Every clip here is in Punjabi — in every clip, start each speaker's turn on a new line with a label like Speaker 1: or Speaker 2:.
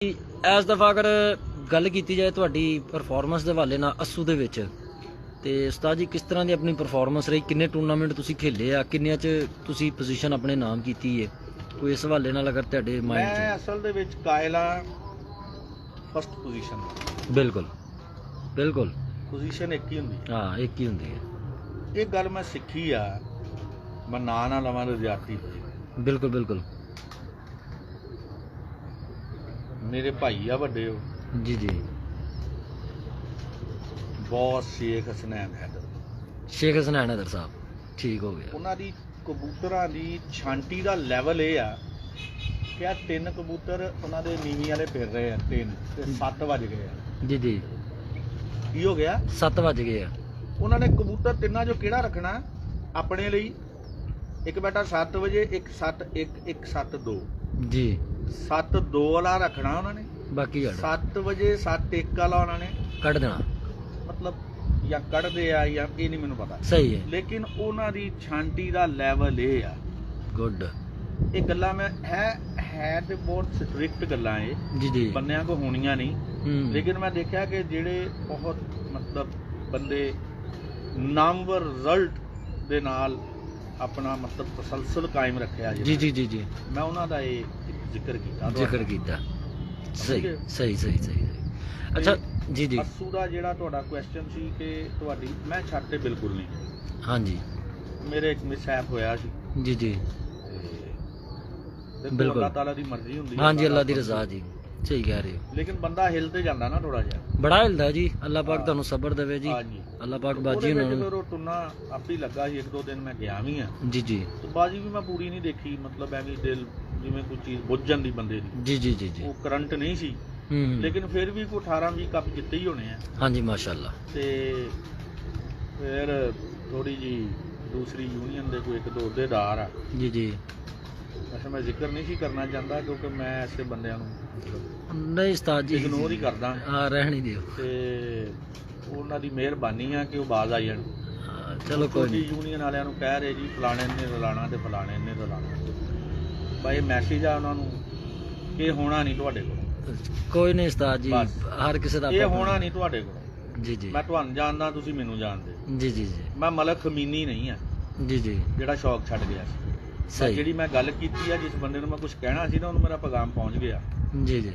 Speaker 1: ਇਸ ਦਫਾ ਅਗਰ ਗੱਲ ਕੀਤੀ ਜਾਏ ਤੁਹਾਡੀ ਪਰਫਾਰਮੈਂਸ ਦੇ ਹਵਾਲੇ ਨਾਲ ਅੱਸੂ ਦੇ ਵਿੱਚ ਤੇ ਉਸਤਾਦ ਜੀ ਕਿਸ ਤਰ੍ਹਾਂ ਦੀ ਆਪਣੀ ਪਰਫਾਰਮੈਂਸ ਰਹੀ, ਕਿੰਨੇ ਟੂਰਨਾਮੈਂਟ ਤੁਸੀਂ ਖੇਲੇ ਆ, ਕਿੰਨਿਆਂ 'ਚ ਤੁਸੀਂ ਪੋਜੀਸ਼ਨ ਆਪਣੇ ਨਾਮ ਕੀਤੀ ਹੈ, ਕੋਈ ਇਸ ਹਵਾਲੇ ਨਾਲ ਅਗਰ ਤੁਹਾਡੇ ਮਾਈਂਡ 'ਚ?
Speaker 2: ਮੈਂ ਅਸਲ ਦੇ ਵਿੱਚ ਕਾਇਲਾ ਫਸਟ ਪੋਜੀਸ਼ਨ,
Speaker 1: ਬਿਲਕੁਲ ਬਿਲਕੁਲ
Speaker 2: ਪੋਜੀਸ਼ਨ ਇੱਕ ਹੀ ਹੁੰਦੀ ਹੈ।
Speaker 1: ਹਾਂ, ਇੱਕ ਹੀ ਹੁੰਦੀ ਹੈ।
Speaker 2: ਇਹ ਗੱਲ ਮੈਂ ਸਿੱਖੀ ਆ, ਮੈਂ ਨਾਂ ਨਾ ਲਵਾਂ ਵਿਦਿਆਰਥੀ,
Speaker 1: ਬਿਲਕੁਲ ਬਿਲਕੁਲ
Speaker 2: ਮੇਰੇ ਭਾਈ ਆ ਵੱਡੇ, ਉਹ
Speaker 1: ਜੀ ਜੀ।
Speaker 2: ਬੌਸ ਸ਼ੇਖ ਹਸਨੈਨ ਹੈਦਰ,
Speaker 1: ਸ਼ੇਖ ਹਸਨੈਨ ਹੈਦਰ ਸਾਹਿਬ, ਠੀਕ ਹੋ ਗਿਆ।
Speaker 2: ਉਹਨਾਂ ਦੀ ਕਬੂਤਰਾਂ ਦੀ ਛਾਂਟੀ ਦਾ ਲੈਵਲ ਇਹ ਆ ਕਿ ਆ 3 ਕਬੂਤਰ ਉਹਨਾਂ ਦੇ ਨੀਵੀਂ ਵਾਲੇ ਫਿਰ ਰਹੇ ਆ, 3 ਤੇ 7 ਵੱਜ ਗਏ ਆ।
Speaker 1: ਜੀ ਜੀ,
Speaker 2: ਕੀ ਹੋ ਗਿਆ?
Speaker 1: 7 ਵੱਜ ਗਏ ਆ।
Speaker 2: ਉਹਨਾਂ ਨੇ ਕਬੂਤਰ ਤਿੰਨਾਂ ਚੋਂ ਕਿਹੜਾ ਰੱਖਣਾ ਆਪਣੇ ਲਈ? ਇੱਕ ਬੇਟਾ 7 ਵਜੇ, ਇੱਕ 7 1, ਇੱਕ 7 2
Speaker 1: ਜੀ।
Speaker 2: 7 2 ਵਾਲਾ ਰੱਖਣਾ ਉਹਨਾਂ ਨੇ,
Speaker 1: ਬਾਕੀ
Speaker 2: 7 ਵਜੇ 7 1 ਵਾਲਾ ਉਹਨਾਂ ਨੇ
Speaker 1: ਕੱਢ ਦੇਣਾ,
Speaker 2: ਮਤਲਬ ਜਾਂ ਕੱਢਦੇ ਆ ਜਾਂ ਇਹ ਨਹੀਂ ਮੈਨੂੰ ਪਤਾ,
Speaker 1: ਸਹੀ ਹੈ।
Speaker 2: ਲੇਕਿਨ ਉਹਨਾਂ ਦੀ ਛਾਂਟੀ ਦਾ ਲੈਵਲ ਇਹ ਆ।
Speaker 1: ਗੁੱਡ।
Speaker 2: ਇਹ ਗੱਲਾਂ ਮੈਂ ਹੈ ਤੇ ਬਹੁਤ ਸਟ੍ਰਿਕਟ ਗੱਲਾਂ ਇਹ
Speaker 1: ਜੀ ਜੀ।
Speaker 2: ਬੰਦਿਆਂ ਕੋ ਹੋਣੀਆਂ ਨਹੀਂ,
Speaker 1: ਹੂੰ।
Speaker 2: ਲੇਕਿਨ ਮੈਂ ਦੇਖਿਆ ਕਿ ਜਿਹੜੇ ਬਹੁਤ ਮਤਲਬ ਬੰਦੇ ਨਾਮਵਰ ਰਿਜ਼ਲਟ ਦੇ ਨਾਲ ਆਪਣਾ ਮਤਲਬ ਤਸਲਸਲ ਕਾਇਮ ਰੱਖਿਆ
Speaker 1: ਜੀ ਜੀ ਜੀ ਜੀ,
Speaker 2: ਮੈਂ ਉਹਨਾਂ ਦਾ ਇਹ ਜ਼ਿਕਰ ਕੀਤਾ।
Speaker 1: ਜ਼ਿਕਰ ਕੀਤਾ, ਸਹੀ ਸਹੀ ਸਹੀ ਸਹੀ। ਅੱਛਾ ਜੀ ਜੀ।
Speaker 2: ਅੱਸੂ ਦਾ ਜਿਹੜਾ ਤੁਹਾਡਾ ਕੁਐਸਚਨ ਸੀ ਕਿ ਤੁਹਾਡੀ, ਮੈਂ ਛੱਡ ਤੇ ਬਿਲਕੁਲ ਨਹੀਂ,
Speaker 1: ਹਾਂਜੀ,
Speaker 2: ਮੇਰੇ ਇੱਕ ਮਿਸਹੈਪ ਹੋਇਆ ਸੀ
Speaker 1: ਜੀ ਜੀ,
Speaker 2: ਤੇ
Speaker 1: ਬਿਲਕੁਲ।
Speaker 2: ਅੱਲਾਹ ਤਾਲਾ ਦੀ ਮਰਜ਼ੀ ਹੁੰਦੀ ਹੈ,
Speaker 1: ਹਾਂਜੀ, ਅੱਲਾ ਦੀ ਰਜ਼ਾ ਜੀ, ਸਹੀ ਕਹਿ ਰਹੇ ਹੋ।
Speaker 2: ਲੇਕਿਨ ਬੰਦਾ ਹਿਲ ਤੇ ਜਾਂਦਾ ਨਾ ਥੋੜਾ ਜਿਹਾ,
Speaker 1: ਬੜਾ ਹਿਲਦਾ ਜੀ। ਅੱਲਾ ਪਾਕ ਤੁਹਾਨੂੰ ਸਬਰ ਦੇਵੇ ਜੀ,
Speaker 2: ਹਾਂਜੀ।
Speaker 1: ਅੱਲਾ ਪਾਕ
Speaker 2: ਉਹਦੇ
Speaker 1: ਬਾਜੀ
Speaker 2: ਵਿੱਚ
Speaker 1: ਉਹਨਾਂ
Speaker 2: ਫਿਰ
Speaker 1: ਨੂੰ।
Speaker 2: ਉਹ ਟੁੰਨਾ ਆਪੇ ਹੀ ਲੱਗਾ ਸੀ, 1-2 ਦਿਨ ਮੈਂ ਗਿਆ ਵੀ ਆ,
Speaker 1: ਜੀ ਜੀ
Speaker 2: ਤੇ ਬਾਜੀ ਵੀ ਮੈਂ ਪੂਰੀ ਨਹੀਂ ਦੇਖੀ, ਮਤਲਬ ਐਵੇਂ ਦਿਲ ਜਿਵੇਂ ਕੋਈ ਚੀਜ਼ ਬੁੱਝ ਜਾਂਦੀ ਬੰਦੇ ਦੀ।
Speaker 1: ਜੀ ਜੀ ਜੀ ਜੀ।
Speaker 2: ਉਹ ਕਰੰਟ ਨਹੀਂ ਸੀ,
Speaker 1: ਹੂੰ।
Speaker 2: ਲੇਕਿਨ ਫਿਰ ਵੀ ਕੋਈ 18-20 ਕੱਪ ਜਿੱਤੇ ਹੀ ਹੋਣੇ ਆ।
Speaker 1: ਹਾਂਜੀ, ਮਾਸ਼ਾਅੱਲਾ।
Speaker 2: ਤੇ ਫਿਰ ਥੋੜੀ ਜੀ ਦੂਸਰੀ ਯੂਨੀਅਨ ਦੇ ਕੋਈ 1-2 ਅਹੁਦੇਦਾਰ ਆ,
Speaker 1: ਜੀ ਜੀ।
Speaker 2: ਵੈਸੇ ਮੈਂ ਜ਼ਿਕਰ ਨਹੀਂ ਸੀ ਕਰਨਾ ਚਾਹੁੰਦਾ ਕਿਉਂਕਿ ਮੈਂ ਐਸੇ ਬੰਦਿਆਂ ਨੂੰ
Speaker 1: ਨਹੀਂ ਉਸਤਾਦ ਜੀ,
Speaker 2: ਇਗਨੋਰ ਹੀ ਕਰਦਾ,
Speaker 1: ਹਾਂ, ਰਹਿਣ ਹੀ ਦਿਓ।
Speaker 2: ਤੇ ਉਹਨਾਂ ਦੀ ਮਿਹਰਬਾਨੀ ਆ ਕਿ ਉਹ ਬਾਜ਼ ਆ ਜਾਣ।
Speaker 1: ਚਲੋ ਕੋਈ
Speaker 2: ਛੋਟੀ
Speaker 1: ਨਹੀਂ।
Speaker 2: ਯੂਨੀਅਨ ਵਾਲਿਆਂ ਨੂੰ ਕਹਿ ਰਹੇ ਜੀ ਫਲਾਣੇ ਨੇ ਰਲਾਣਾ ਤੇ ਫਲਾਣੇ ਨੇ ਰਲਾਣਾ, ਬਾਈ ਮੈਸੇਜ ਆ ਉਹਨਾਂ ਨੂੰ ਕਿ ਇਹ ਹੋਣਾ ਨਹੀਂ ਤੁਹਾਡੇ ਕੋਲ,
Speaker 1: ਕੋਈ ਨਹੀਂ ਉਸਤਾਦ ਜੀ,
Speaker 2: ਬਸ।
Speaker 1: ਹਰ ਕਿਸੇ ਦਾ
Speaker 2: ਇਹ
Speaker 1: ਆਪਣਾ-
Speaker 2: ਹੋਣਾ ਨਹੀਂ ਤੁਹਾਡੇ ਕੋਲ।
Speaker 1: ਜੀ ਜੀ
Speaker 2: ਮੈਂ ਤੁਹਾਨੂੰ ਜਾਣਦਾ, ਤੁਸੀਂ ਮੈਨੂੰ ਜਾਣਦੇ,
Speaker 1: ਜੀ ਜੀ ਜੀ
Speaker 2: ਮੈਂ ਮਲਕ ਖਮੀਨੀ ਨਹੀਂ ਆ
Speaker 1: ਜੀ ਜੀ,
Speaker 2: ਜਿਹੜਾ ਸ਼ੌਕ ਛੱਡ ਗਿਆ ਸੀ।
Speaker 1: ਸਹੀ।
Speaker 2: ਜਿਹੜੀ ਮੈਂ ਗੱਲ ਕੀਤੀ ਆ, ਜਿਸ ਬੰਦੇ ਨੂੰ ਮੈਂ ਕੁਝ ਕਹਿਣਾ ਸੀ ਨਾ, ਉਹਨੂੰ ਮੇਰਾ ਪੈਗਾਮ ਪਹੁੰਚ ਗਿਆ।
Speaker 1: ਜੀ ਜੀ।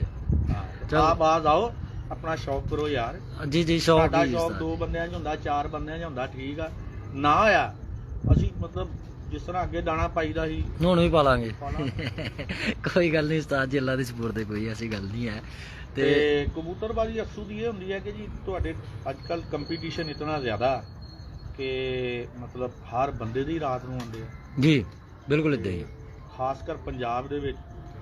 Speaker 2: ਹਾਂ,
Speaker 1: ਚਲੋ।
Speaker 2: ਆ ਬਾਜ਼ ਆਓ, ਆਪਣਾ ਸ਼ੌਕ ਕਰੋ ਯਾਰ।
Speaker 1: ਜੀ ਜੀ, ਸ਼ੌਕ
Speaker 2: ਸਾਡਾ
Speaker 1: ਹੀ
Speaker 2: ਸ਼ੌਕ
Speaker 1: ਉਸਤਾਦ।
Speaker 2: 2 ਬੰਦਿਆਂ 'ਚ ਹੁੰਦਾ, 4 ਬੰਦਿਆਂ 'ਚ ਹੁੰਦਾ, ਠੀਕ ਆ ਨਾ ਹੋਇਆ ਅਸੀਂ ਮਤਲਬ ਜਿਸ ਤਰ੍ਹਾਂ ਅੱਗੇ ਦਾਣਾ ਪਾਈਦਾ ਸੀ
Speaker 1: ਹੁਣ ਵੀ ਪਾ ਲਾਂਗੇ।
Speaker 2: ਪਾ ਲਾਂਗੇ।
Speaker 1: ਕੋਈ ਗੱਲ ਨਹੀਂ ਉਸਤਾਦ ਜੀ, ਅੱਲਾ ਦੀ ਸਪੋਰਟ ਤੇ ਕੋਈ ਐਸੀ ਗੱਲ ਨਹੀਂ ਹੈ।
Speaker 2: ਤੇ ਕਬੂਤਰਬਾਜ਼ੀ ਅਕਸੂ ਦੀ ਇਹ ਹੁੰਦੀ ਹੈ ਕਿ ਜੀ ਤੁਹਾਡੇ ਅੱਜ ਕੱਲ ਕੰਪੀਟੀਸ਼ਨ ਇਤਨਾ ਜ਼ਿਆਦਾ ਕਿ ਮਤਲਬ ਹਰ ਬੰਦੇ ਦੀ ਰਾਤ ਨੂੰ ਆਉਂਦੇ ਆ।
Speaker 1: ਜੀ ਬਿਲਕੁਲ ਇਦਾਂ ਹੀ।
Speaker 2: ਖਾਸ ਕਰ ਪੰਜਾਬ ਦੇ ਵਿੱਚ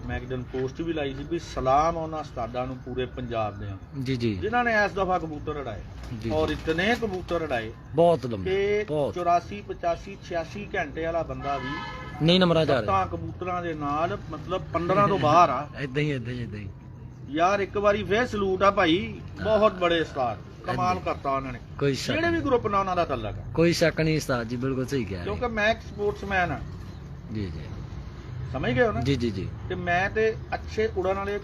Speaker 2: ਮੈਂ ਇੱਕ ਦਿਨ ਪੋਸਟ ਵੀ ਲਾਈ ਸੀ ਵੀ ਸਲਾਮ ਉਹਨਾਂ ਉਸਤਾਦਾਂ ਨੂੰ ਪੂਰੇ ਪੰਜਾਬ ਦੇ
Speaker 1: ਜੀ ਜੀ
Speaker 2: ਜਿਨ੍ਹਾਂ ਨੇ ਇਸ ਦਫਾ ਕਬੂਤਰ ਉਡਾਏ,
Speaker 1: ਜੀ।
Speaker 2: ਔਰ ਇਤਨੇ ਕਬੂਤਰ ਉਡਾਏ
Speaker 1: ਬਹੁਤ ਲੰਬੇ,
Speaker 2: ਕਿ
Speaker 1: ਬਹੁਤ
Speaker 2: 84 85 86 ਘੰਟੇ ਵਾਲਾ ਬੰਦਾ ਵੀ
Speaker 1: ਨਹੀਂ ਨੰਬਰਾਂ ਜਾ
Speaker 2: 7
Speaker 1: ਰਿਹਾ।
Speaker 2: ਕਬੂਤਰਾਂ ਦੇ ਨਾਲ ਮਤਲਬ 15 ਤੋਂ ਬਾਹਰ ਆ।
Speaker 1: ਇਦਾਂ ਹੀ ਇਦਾਂ ਹੀ ਇਦਾਂ ਹੀ।
Speaker 2: ਯਾਰ ਇੱਕ ਵਾਰੀ ਫੇਰ ਸਲੂਟ ਆ ਭਾਈ, ਬਹੁਤ ਬੜੇ ਉਸਤਾਦ, ਕਮਾਲ ਕਰਤਾ ਉਹਨਾਂ ਨੇ,
Speaker 1: ਕੋਈ ਸ਼ੱਕ
Speaker 2: ਜਿਹੜੇ ਵੀ ਗਰੁੱਪ ਨਾਲ ਉਹਨਾਂ ਦਾ ਤਾਲੁਕ ਆ।
Speaker 1: ਕੋਈ ਸ਼ੱਕ ਨਹੀਂ ਉਸਤਾਦ ਜੀ, ਬਿਲਕੁਲ ਸਹੀ ਕਹਿ ਰਹੇ।
Speaker 2: ਕਿਉਂਕਿ ਮੈਂ ਇੱਕ ਸਪੋਰਟਸਮੈਨ ਆ,
Speaker 1: ਜੀ ਜੀ
Speaker 2: ਸਮਝ ਗਏ ਹੋ ਨਾ?
Speaker 1: ਜੀ ਜੀ ਜੀ
Speaker 2: ਤੇ ਮੈਂ ਤੇ ਅੱਛੇ ਉੜਨ ਵਾਲੇ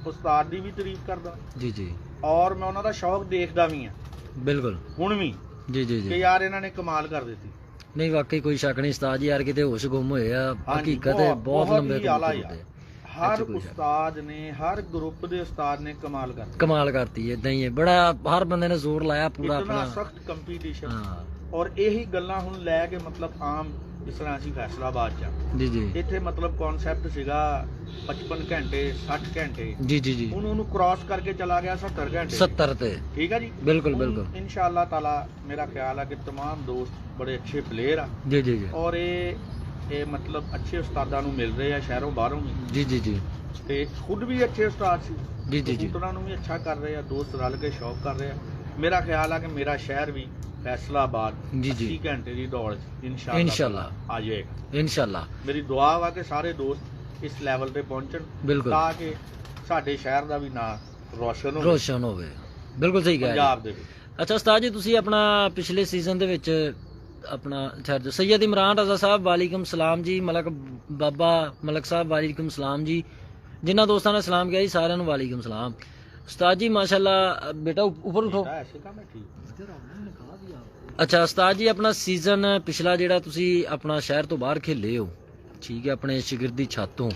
Speaker 2: ਉਸਤਾਦ ਦੀ ਵੀ ਤਾਰੀਫ ਕਰਦਾ,
Speaker 1: ਜੀ ਜੀ,
Speaker 2: ਔਰ ਮੈਂ ਉਹਨਾਂ ਦਾ ਸ਼ੌਕ ਦੇਖਦਾ ਵੀ ਆ
Speaker 1: ਬਿਲਕੁਲ।
Speaker 2: ਹੁਣ ਵੀ,
Speaker 1: ਜੀ ਜੀ
Speaker 2: ਕਿ
Speaker 1: ਜੀ।
Speaker 2: ਯਾਰ ਇਹਨਾਂ ਨੇ ਕਮਾਲ ਕਰ ਦਿੱਤੀ।
Speaker 1: ਨਹੀਂ ਵਾਕਈ ਕੋਈ ਸ਼ੱਕ ਨਹੀਂ ਉਸਤਾਦ ਜੀ, ਯਾਰ ਕਿਤੇ ਹੋਸ਼ ਗੁੰਮ ਹੋਏ ਆ,
Speaker 2: ਹਾਂਜੀ,
Speaker 1: ਹਕੀਕਤ ਹੈ ਬਹੁਤ ਲੰਬੇ
Speaker 2: ਹੀ ਆਲਾ
Speaker 1: ਕਬੂਤਰ
Speaker 2: ਯਾਰ।
Speaker 1: ਹੁੰਦੇ।
Speaker 2: ਹਰ
Speaker 1: ਕੋਈ ਸ਼ੱਕ।
Speaker 2: ਉਸਤਾਦ ਨੇ, ਹਰ ਗਰੁੱਪ ਦੇ ਉਸਤਾਦ ਨੇ ਕਮਾਲ ਕਰਤਾ,
Speaker 1: ਕਮਾਲ ਕਰਤੀ ਇਦਾਂ ਹੀ ਹੈ। ਬੜਾ ਹਰ ਬੰਦੇ ਨੇ ਜ਼ੋਰ ਲਾਇਆ ਪੂਰਾ
Speaker 2: ਇਤਨਾ
Speaker 1: ਆਪਣਾ।
Speaker 2: ਸਖਤ ਕੰਪੀਟੀਸ਼ਨ।
Speaker 1: ਹਾਂ
Speaker 2: ਔਰ ਇਹੀ ਗੱਲਾਂ ਹੁਣ ਲੈ ਕੇ ਮਤਲਬ ਆਮ ਜਿਸ ਤਰ੍ਹਾਂ ਅਸੀਂ ਫੈਸਲਾਬਾਦ ਚ ਆ,
Speaker 1: ਜੀ ਜੀ
Speaker 2: ਇੱਥੇ ਮਤਲਬ ਕਨਸੈਪਟ ਸੀਗਾ 55 ਘੰਟੇ 60 ਘੰਟੇ,
Speaker 1: ਜੀ ਜੀ ਜੀ।
Speaker 2: ਹੁਣ ਉਹਨੂੰ ਕ੍ਰਾਸ ਕਰਕੇ ਚਲਾ ਗਿਆ 70 ਘੰਟੇ।
Speaker 1: 70 ਤੇ
Speaker 2: ਠੀਕ ਹੈ ਜੀ,
Speaker 1: ਬਿਲਕੁਲ ਬਿਲਕੁਲ।
Speaker 2: ਇਨਸ਼ਾਅੱਲਾ ਤਾਲਾ ਮੇਰਾ ਖਿਆਲ ਹੈ ਕਿ तमाम ਦੋਸਤ ਬੜੇ ਅੱਛੇ ਪਲੇਅਰ ਆ,
Speaker 1: ਜੀ ਜੀ ਜੀ
Speaker 2: ਔਰ ਇਹ ਮਤਲਬ ਅੱਛੇ ਉਸਤਾਦਾਂ ਨੂੰ ਮਿਲ ਰਹੇ ਆ ਸ਼ਹਿਰੋਂ ਬਾਹਰੋਂ ਵੀ,
Speaker 1: ਜੀ ਜੀ ਜੀ
Speaker 2: ਤੇ ਖੁਦ ਵੀ ਅੱਛੇ ਉਸਤਾਦ ਸੀ,
Speaker 1: ਜੀ ਜੀ ਜੀ।
Speaker 2: ਕਬੂਤਰਾਂ ਨੂੰ ਵੀ ਅੱਛਾ ਕਰ ਰਹੇ ਆ, ਦੋਸਤ ਰਲ ਕੇ ਸ਼ੌਕ ਕਰ ਰਹੇ ਆ। ਮੇਰਾ ਖਿਆਲ ਆ ਕਿ ਮੇਰਾ ਸ਼ਹਿਰ ਵੀ ਫੈਸਲਾਬਾਦ
Speaker 1: ਜੀ ਜੀ
Speaker 2: 80 ਘੰਟੇ ਦੀ ਦੌੜ 'ਚ
Speaker 1: ਇੰਸ਼ਾਅੱਲਾ
Speaker 2: ਇਨਸ਼ਾਅੱਲਾ ਆ ਜਾਏਗਾ।
Speaker 1: ਇਨਸ਼ਾਅੱਲਾ
Speaker 2: ਮੇਰੀ ਦੁਆ ਵਾ ਕਿ ਸਾਰੇ ਦੋਸਤ ਇਸ ਲੈਵਲ ਤੇ ਪਹੁੰਚਣ,
Speaker 1: ਬਿਲਕੁਲ।
Speaker 2: ਤਾਂ ਕਿ ਸਾਡੇ ਸ਼ਹਿਰ ਦਾ ਵੀ ਨਾਂ ਰੋਸ਼ਨ ਹੋਵੇ
Speaker 1: ਰੋਸ਼ਨ ਹੋਵੇ, ਬਿਲਕੁਲ ਸਹੀ ਕਹਿ ਰਹੇ
Speaker 2: ਪੰਜਾਬ ਦੇ ਵਿੱਚ।
Speaker 1: ਅੱਛਾ ਉਸਤਾਦ ਜੀ, ਤੁਸੀਂ ਆਪਣਾ ਪਿਛਲੇ ਸੀਜ਼ਨ ਦੇ ਵਿੱਚ ਆਪਣਾ ਠਹਿਰ ਸੈयद ਇਮਰਾਨ ਰਜ਼ਾ ਸਾਹਿਬ ਵਾਲੇਕੁਮ ਸਲਾਮ ਜੀ, ਮਲਕ ਬਾਬਾ ਮਲਕ ਸਾਹਿਬ ਵਾਲੇਕੁਮ ਸਲਾਮ ਜੀ, जिन्ना दोस्तों ने सलाम किया जी साਰਿਆਂ ਨੂੰ वालेकुम सलाम। उस्ताद जी माशाल्लाह बेटा ऊपर उठो।
Speaker 2: ऐसे काम है ठीक।
Speaker 1: ਅੱਛਾ ਉਸਤਾਦ ਜੀ ਆਪਣਾ ਸੀਜ਼ਨ ਪਿਛਲਾ ਜਿਹੜਾ ਤੁਸੀਂ ਆਪਣਾ ਸ਼ਹਿਰ ਤੋਂ ਬਾਹਰ ਖੇਲੇ ਹੋ ਠੀਕ ਹੈ ਆਪਣੇ ਸ਼ਾਗਿਰਦੀ ਛੱਤ ਤੋਂ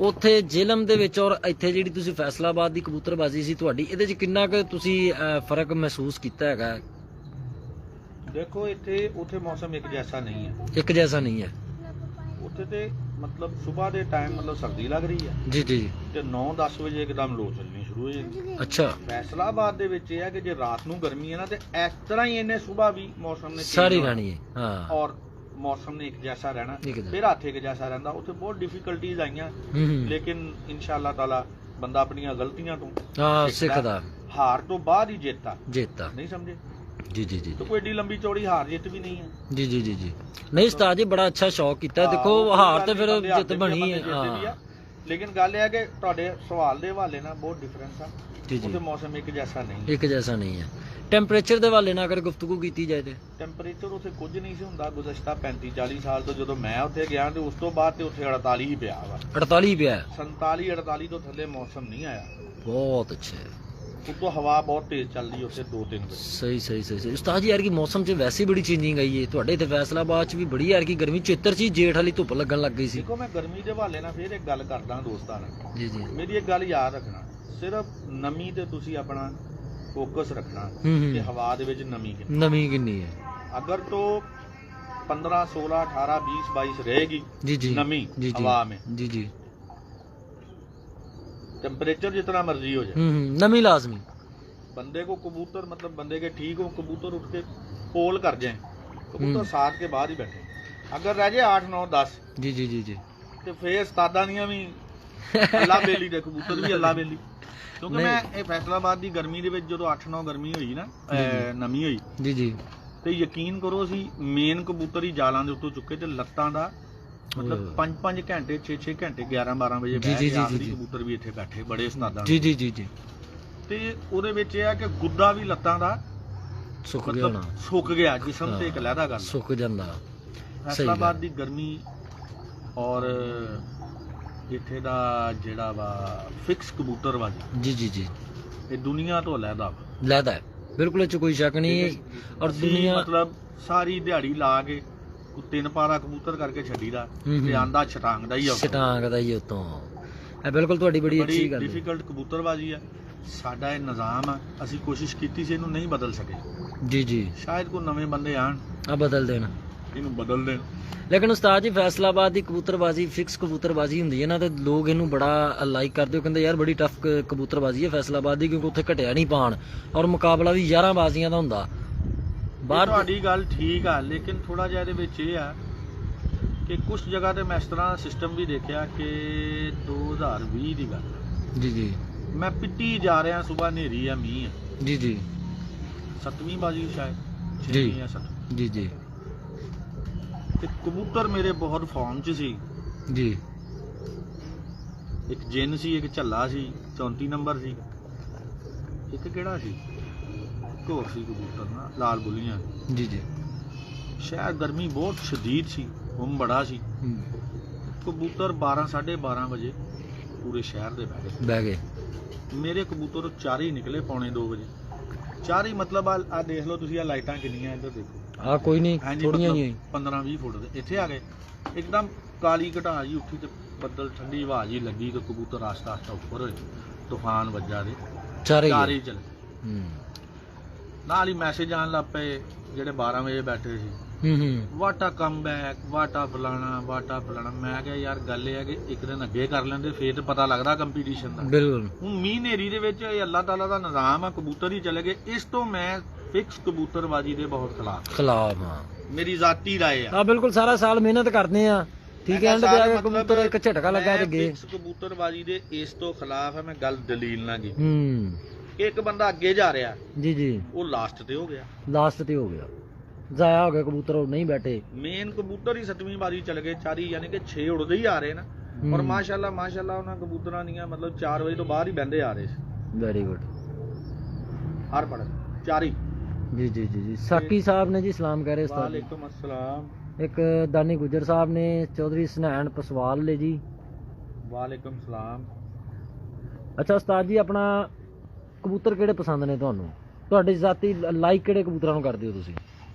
Speaker 1: ਉੱਥੇ ਜ਼ਿਲਮ ਦੇ ਵਿੱਚ ਔਰ ਇੱਥੇ ਜਿਹੜੀ ਤੁਸੀਂ ਫੈਸਲਾਬਾਦ ਦੀ ਕਬੂਤਰਬਾਜ਼ੀ ਸੀ ਤੁਹਾਡੀ ਇਹਦੇ 'ਚ ਕਿੰਨਾ ਕੁ ਤੁਸੀਂ ਫਰਕ ਮਹਿਸੂਸ ਕੀਤਾ ਹੈਗਾ?
Speaker 2: ਦੇਖੋ ਇੱਥੇ ਉੱਥੇ ਮੌਸਮ ਇੱਕ ਜੈਸਾ ਨਹੀਂ ਹੈ।
Speaker 1: ਇੱਕ ਜੈਸਾ ਨਹੀਂ ਹੈ
Speaker 2: ਉੱਥੇ ਤੇ ਮਤਲਬ ਸਵੇਰ ਦੇ ਟਾਈਮ ਮਤਲਬ ਸਰਦੀ ਲੱਗ ਰਹੀ ਹੈ
Speaker 1: ਜੀ ਜੀ
Speaker 2: ਤੇ 9-10 ਵਜੇ ਇੱਕਦਮ ਲੋ ਚੱਲਣੀ ਸ਼ੁਰੂ ਹੋ ਜਾਂਦੀ।
Speaker 1: ਅੱਛਾ
Speaker 2: ਫੈਸਲਾਬਾਦ ਦੇ ਵਿੱਚ ਇਹ ਹੈ ਕਿ ਜੇ ਰਾਤ ਨੂੰ ਗਰਮੀ ਹੈ ਨਾ ਤੇ ਇਸ ਤਰ੍ਹਾਂ ਹੀ ਇਹਨੇ ਸਵੇਰ ਵੀ ਮੌਸਮ ਨੇ
Speaker 1: ਸਾਰੀ ਰਹਿਣੀ ਹੈ ਹਾਂ
Speaker 2: ਔਰ ਮੌਸਮ ਨੇ ਇੱਕ ਜੈਸਾ ਰਹਿਣਾ ਫਿਰ ਹੱਥ ਇੱਕ ਜੈਸਾ ਰਹਿੰਦਾ। ਉੱਥੇ ਬਹੁਤ ਡਿਫਿਕਲਟੀਜ਼ ਆਈਆਂ ਲੇਕਿਨ ਇਨਸ਼ਾਅੱਲਾ ਤਾਲਾ ਬੰਦਾ ਆਪਣੀਆਂ ਗਲਤੀਆਂ ਤੋਂ
Speaker 1: ਹਾਂ ਸਿੱਖਦਾ।
Speaker 2: ਹਾਰ ਤੋਂ ਬਾਅਦ ਹੀ
Speaker 1: ਜਿੱਤਦਾ
Speaker 2: ਨਹੀਂ ਸਮਝੇ
Speaker 1: जी जी जी
Speaker 2: तो कोई एडी लंबी चौड़ी हार जित भी नहीं है।
Speaker 1: जी जी जी जी नहीं उस्ताद जी बड़ा अच्छा शौक कीता है। देखो हार तो फिर जित बनी है हाँ
Speaker 2: लेकिन गल है कि ਤੁਹਾਡੇ ਸਵਾਲ ਦੇ ਹਵਾਲੇ ਨਾਲ ਬਹੁਤ ਡਿਫਰੈਂਸ ਆ।
Speaker 1: जी जी
Speaker 2: ਉੱਥੇ ਮੌਸਮ ਇੱਕ ਜੈਸਾ ਨਹੀਂ
Speaker 1: एक जैसा नहीं है। ਟੈਂਪਰੇਚਰ ਦੇ ਹਵਾਲੇ ਨਾਲ ਅਗਰ ਗੁਫ਼ਤਗੂ ਕੀਤੀ ਜਾਏ ਤੇ
Speaker 2: ਟੈਂਪਰੇਚਰ ਉੱਥੇ ਕੁਝ ਨਹੀਂ ਸੀ ਹੁੰਦਾ ਗੁਜ਼ਸ਼ਤਾ 35-40 ਸਾਲ ਤੋਂ ਜਦੋਂ ਮੈਂ ਉੱਥੇ ਗਿਆ ਤੇ ਉਸ ਤੋਂ ਬਾਅਦ ਤੇ ਉੱਥੇ 48 ਹੀ ਪਿਆ ਵਾ
Speaker 1: 48 ਪਿਆ
Speaker 2: 47-48 ਤੋਂ ਥੱਲੇ ਮੌਸਮ ਨਹੀਂ ਆਇਆ।
Speaker 1: बहुत अच्छे
Speaker 2: ਉੱਤੋਂ ਹਵਾ ਬਹੁਤ ਤੇਜ਼ ਚੱਲਦੀ ਉੱਥੇ 2-3 ਵਜੇ।
Speaker 1: सही सही सही सही उस्ताद जी यार की मौसम 'ਚ ਵੈਸੇ ਬੜੀ ਚੇਂਜਿੰਗ ਆਈ ਹੈ ਤੁਹਾਡੇ ਇੱਥੇ ਫੈਸਲਾਬਾਦ 'ਚ ਵੀ ਬੜੀ ਯਾਰ ਕੀ ਗਰਮੀ ਚੇਤਰ 'ਚ ਹੀ ਜੇਠ ਵਾਲੀ ਧੁੱਪ ਲੱਗਣ ਲੱਗ ਗਈ ਸੀ।
Speaker 2: ਦੇਖੋ ਮੈਂ ਗਰਮੀ ਦੇ ਹਵਾਲੇ ਨਾਲ ਫਿਰ ਇੱਕ ਗੱਲ ਕਰਦਾ ਦੋਸਤਾਂ ਨਾਲ
Speaker 1: ਜੀ ਜੀ
Speaker 2: ਮੇਰੀ ਇੱਕ ਗੱਲ ਯਾਦ ਰੱਖਣਾ ਸਿਰਫ ਨਮੀ ਤੇ ਤੁਸੀਂ ਆਪਣਾ ਫੋਕਸ ਰੱਖਣਾ ਕਿ ਹਵਾ ਦੇ ਵਿੱਚ ਨਮੀ ਕਿੰਨੀ
Speaker 1: ਨਮੀ ਕਿੰਨੀ ਹੈ
Speaker 2: अगर तो 15, 16, 18, 20, 22 रहेगी
Speaker 1: जी जी
Speaker 2: नमी
Speaker 1: जी
Speaker 2: हवा में
Speaker 1: जी जी
Speaker 2: टेम्परेचर जितना मर्जी हो जाए
Speaker 1: नमी लाजमी
Speaker 2: बंदे को कबूतर मतलब बंदे के ठीक हो कबूतर उठ के पोल कर जाए कबूतर 7 के बाद ही बैठे अगर रह जाए 8, 9, 10
Speaker 1: जी जी जी जी
Speaker 2: तो फिर उस्तादां दियां भी अल्लाह बेली दे कबूतर भी अल्लाह बेली क्योंकि मैं ये फैसलाबाद की गर्मी दे विच जदों 8, 9 गर्मी होई ना नमी होई
Speaker 1: जी जी
Speaker 2: ਤੇ ਯਕੀਨ ਕਰੋ ਅਸੀਂ ਮੇਨ ਕਬੂਤਰ ਹੀ ਜਾਲਾਂ ਦੇ ਉੱਤੋਂ ਚੁੱਕੇ ਤੇ ਲੱਤਾਂ ਦਾ ਮਤਲਬ 5-5 ਘੰਟੇ 6-6 ਘੰਟੇ 11-12 ਵਜੇ ਬੈਠ ਕੇ ਆਖਰੀ ਕਬੂਤਰ ਵੀ ਇੱਥੇ ਬੈਠੇ ਬੜੇ ਉਸਤਾਦਾਂ
Speaker 1: ਜੀ ਜੀ ਜੀ ਜੀ
Speaker 2: ਤੇ ਉਹਦੇ ਵਿੱਚ ਇਹ ਆ ਕਿ ਗੁੱਦਾ ਵੀ ਲੱਤਾਂ ਦਾ
Speaker 1: ਸੁੱਕ ਗਿਆ ਨਾ
Speaker 2: ਸੁੱਕ ਗਿਆ ਜਿਸਮ ਤੇ ਇੱਕ ਲਹਿਦਾ ਗੱਲ
Speaker 1: ਸੁੱਕ ਜਾਂਦਾ।
Speaker 2: ਫੈਸਲਾਬਾਦ ਦੀ ਗਰਮੀ ਔਰ ਇੱਥੇ ਦਾ ਜਿਹੜਾ ਵਾ ਫਿਕਸ ਕਬੂਤਰਬਾਜ਼ੀ
Speaker 1: ਜੀ ਜੀ ਜੀ
Speaker 2: ਇਹ ਦੁਨੀਆ ਤੋਂ ਅਲੱਗਾ
Speaker 1: ਲੈਦਾ ਹੈ ਬਿਲਕੁਲ ਇਹ 'ਚ ਕੋਈ ਸ਼ੱਕ ਨਹੀਂ ਔਰ ਦੁਨੀਆ
Speaker 2: ਮਤਲਬ ਸਾਰੀ ਦਿਹਾੜੀ ਲਾ ਕੇ ਤਿੰਨ ਪਾਰਾ ਕਬੂਤਰ ਕਰਕੇ ਛੱਡੀਦਾ ਤੇ ਆਂਦਾ ਛਟਾਂਗ ਦਾ ਹੀ ਆ
Speaker 1: ਛਟਾਂਗ ਦਾ ਹੀ ਉਤੋਂ ਇਹ ਬਿਲਕੁਲ ਤੁਹਾਡੀ ਬੜੀ ਅੱਛੀ ਗੱਲ ਹੈ।
Speaker 2: ਡਿਫਿਕਲਟ ਕਬੂਤਰਬਾਜ਼ੀ ਆ ਸਾਡਾ ਇਹ ਨਿਜ਼ਾਮ ਆ ਅਸੀਂ ਕੋਸ਼ਿਸ਼ ਕੀਤੀ ਸੀ ਇਹਨੂੰ ਨਹੀਂ ਬਦਲ ਸਕੇ
Speaker 1: ਜੀ ਜੀ
Speaker 2: ਸ਼ਾਇਦ ਕੋਈ ਨਵੇਂ ਬੰਦੇ ਆਣ
Speaker 1: ਆ ਬਦਲ ਦੇਣ
Speaker 2: ਇਹਨੂੰ ਬਦਲ ਦੇਣ।
Speaker 1: ਲੇਕਿਨ ਉਸਤਾਦ ਜੀ ਫੈਸਲਾਬਾਦ ਦੀ ਕਬੂਤਰਬਾਜ਼ੀ ਫਿਕਸ ਕਬੂਤਰਬਾਜ਼ੀ ਹੁੰਦੀ ਹੈ ਨਾ ਤੇ ਲੋਕ ਇਹਨੂੰ ਬੜਾ ਲਾਈਕ ਕਰਦੇ ਹੋ ਕਹਿੰਦੇ ਯਾਰ ਬੜੀ ਟਫ ਕਬੂਤਰਬਾਜ਼ੀ ਹੈ ਫੈਸਲਾਬਾਦ ਦੀ ਕਿਉਂਕਿ ਉੱਥੇ ਘਟਿਆ ਨਹੀਂ ਪਾਣ ਔਰ ਮੁਕਾਬਲਾ ਵੀ 11 ਬਾਜ਼ੀਆਂ ਦਾ ਹੁੰਦਾ ਬਾਹਰ।
Speaker 2: ਤੁਹਾਡੀ ਗੱਲ ਠੀਕ ਆ ਲੇਕਿਨ ਥੋੜਾ ਜਿਹਾ ਇਹਦੇ ਵਿੱਚ ਇਹ ਆ ਕਿ ਕੁਝ ਜਗ੍ਹਾ ਤੇ ਮੈਂ ਇਸ ਤਰ੍ਹਾਂ ਸਿਸਟਮ ਵੀ ਦੇਖਿਆ ਕਿ 2020 ਦੀ ਗੱਲ
Speaker 1: ਜੀ ਜੀ
Speaker 2: ਮੈਂ ਪਿੱਟੀ ਜਾ ਰਿਹਾ ਸਵੇਰ ਹਨੇਰੀ ਆ ਮੀਂਹ ਆ
Speaker 1: ਜੀ ਜੀ
Speaker 2: 7ਵੀਂ ਬਾਜ਼ੀ ਸ਼ਾਇਦ
Speaker 1: ਜੀ
Speaker 2: 6ਵੀਂ ਜਾਂ 7ਵੀਂ
Speaker 1: ਜੀ ਜੀ
Speaker 2: ਤੇ ਕਬੂਤਰ ਮੇਰੇ ਬਹੁਤ ਫਾਰਮ 'ਚ ਸੀ
Speaker 1: ਜੀ
Speaker 2: ਇੱਕ ਜਿੰਨ ਸੀ ਇੱਕ ਝੱਲਾ ਸੀ 34 ਨੰਬਰ ਸੀ ਇੱਕ ਕਿਹੜਾ ਸੀ ਘੋਰ ਸੀ ਕਬੂਤਰ ਨਾ ਲਾਲ ਬੁਲੀਆਂ
Speaker 1: ਜੀ ਜੀ
Speaker 2: ਸ਼ਾਇਦ ਗਰਮੀ ਬਹੁਤ ਸ਼ਦੀਦ ਸੀ ਹੁਮ ਬੜਾ ਸੀ ਕਬੂਤਰ 12, 12:30 ਵਜੇ ਪੂਰੇ ਸ਼ਹਿਰ ਦੇ ਬਹਿ
Speaker 1: ਗਏ
Speaker 2: ਮੇਰੇ ਕਬੂਤਰ 4 ਹੀ ਨਿਕਲੇ ਪੌਣੇ 2 ਵਜੇ 4 ਹੀ ਮਤਲਬ ਆ ਦੇਖ ਲਓ ਤੁਸੀਂ ਆ ਲਾਈਟਾਂ ਕਿੰਨੀਆਂ ਇੱਧਰ ਦੇਖੋ
Speaker 1: ਆ ਕੋਈ ਨਹੀਂ ਥੋੜੀਆਂ ਹੀ
Speaker 2: 15-20 ਫੁੱਟ ਦੇ ਇੱਥੇ ਆ ਗਏ ਇੱਕਦਮ ਕਾਲੀ ਘਟਾ ਜੀ ਉੱਠੀ ਤੇ ਬੱਦਲ ਠੰਡੀ ਹਵਾ ਜੀ ਲੱਗੀ ਤੇ ਕਬੂਤਰ ਆਸਤਾ ਆਸਤਾ ਉੱਪਰ ਹੋਏ ਤੂਫਾਨ ਵੱਜਾ ਦੇ ਚਾਰੇ ਹੀ ਚਲੇ ਨਾਲ ਹੀ ਮੈਸੇਜ ਆਉਣ ਲੱਗ ਪਏ ਜਿਹੜੇ 12 ਵਜੇ ਬੈਠੇ ਸੀ ਵਾਟਾ ਕਮ ਬੈਕ ਵਾਟਾ ਫਲਾਣਾ ਮੈਂ ਕਿਹਾ ਯਾਰ ਗੱਲ ਇਹ ਹੈ ਕਿ ਇੱਕ ਦਿਨ ਅੱਗੇ ਕਰ ਲੈਂਦੇ ਫੇਰ ਤੇ ਪਤਾ ਲੱਗਦਾ ਕੰਪੀਟੀਸ਼ਨ ਦਾ। ਬਿਲਕੁਲ ਹੁਣ ਮੀਂਹ ਹਨੇਰੀ ਦੇ ਵਿੱਚ ਇਹ ਅੱਲਾਹ ਤਾਲਾ ਦਾ ਨਿਜ਼ਾਮ ਆ ਕਬੂਤਰ ਹੀ ਚਲੇ ਗਏ ਇਸ ਤੋਂ ਮੈਂ ਫਿਕਸ ਕਬੂਤਰਬਾਜ਼ੀ ਦੇ ਬਹੁਤ ਖਿਲਾਫ ਹਾਂ ਮੇਰੀ ਜ਼ਾਤੀ ਰਾਏ ਆ।
Speaker 1: ਬਿਲਕੁਲ ਸਾਰਾ ਸਾਲ ਮਿਹਨਤ ਕਰਦੇ ਆ ਠੀਕ ਹੈ ਐਂਡ ਤੇ ਆ ਕੇ ਕਬੂਤਰ ਇੱਕ ਝਟਕਾ ਲੱਗਾ ਤੇ ਗਏ।
Speaker 2: ਫਿਕਸ ਕਬੂਤਰਬਾਜ਼ੀ ਦੇ ਇਸ ਤੋਂ ਖਿਲਾਫ ਹੈ ਮੈਂ ਗੱਲ ਦਲੀਲ ਨਾਲ ਕੀ ਇੱਕ ਬੰਦਾ ਅੱਗੇ ਜਾ ਰਿਹਾ ਜੀ ਜੀ ਉਹ ਲਾਸਟ ਤੇ ਹੋ ਗਿਆ ਜ਼ਾਇਆ ਹੋ ਗਿਆ ਕਬੂਤਰ ਉਹ ਨਹੀਂ ਬੈਠੇ ਮੇਨ ਕਬੂਤਰ ਹੀ 7ਵੀਂ ਬਾਜ਼ੀ ਚਲ ਗਏ 4 ਯਾਨੀ ਕਿ 6 ਉੜਦੇ ਹੀ ਆ ਰਹੇ ਨਾ ਔਰ ਮਾਸ਼ਾਅੱਲਾ ਉਹਨਾਂ ਕਬੂਤਰਾਂ ਦੀਆਂ ਮਤਲਬ 4 ਵਜੇ ਤੋਂ ਬਾਅਦ ਹੀ ਬਹਿੰਦੇ ਆ ਰਹੇ ਸੀ। ਵੈਰੀ ਗੁੱਡ ਹਰ ਪੜ 4 ਹੀ ਜੀ ਜੀ ਜੀ ਜੀ ਸਾਕੀ ਸਾਹਿਬ ਨੇ ਜੀ ਸਲਾਮ ਕਹਿ ਰਹੇ ਉਸਤਾਦ ਵਾਲੇਕੁਮ अस्सलाम। ਇੱਕ ਦਾਨੀ ਗੁਜਰ ਸਾਹਿਬ ਨੇ ਚੌਧਰੀ ਸਨੈਣ ਪਸਵਾਲ ਲੈ ਜੀ ਵਾਲੇਕੁਮ ਸਲਾਮ।
Speaker 1: ਅੱਛਾ ਉਸਤਾਦ ਜੀ, ਆਪਣਾ ਕਬੂਤਰ ਕਿਹੜੇ ਪਸੰਦ ਨੇ ਤੁਹਾਨੂੰ? ਤੁਹਾਡੇ ਜ਼ਾਤੀ ਲਾਈਕ ਕਿਹੜੇ ਕਬੂਤਰਾਂ ਨੂੰ ਕਰਦੇ ਹੋ ਤੁਸੀਂ,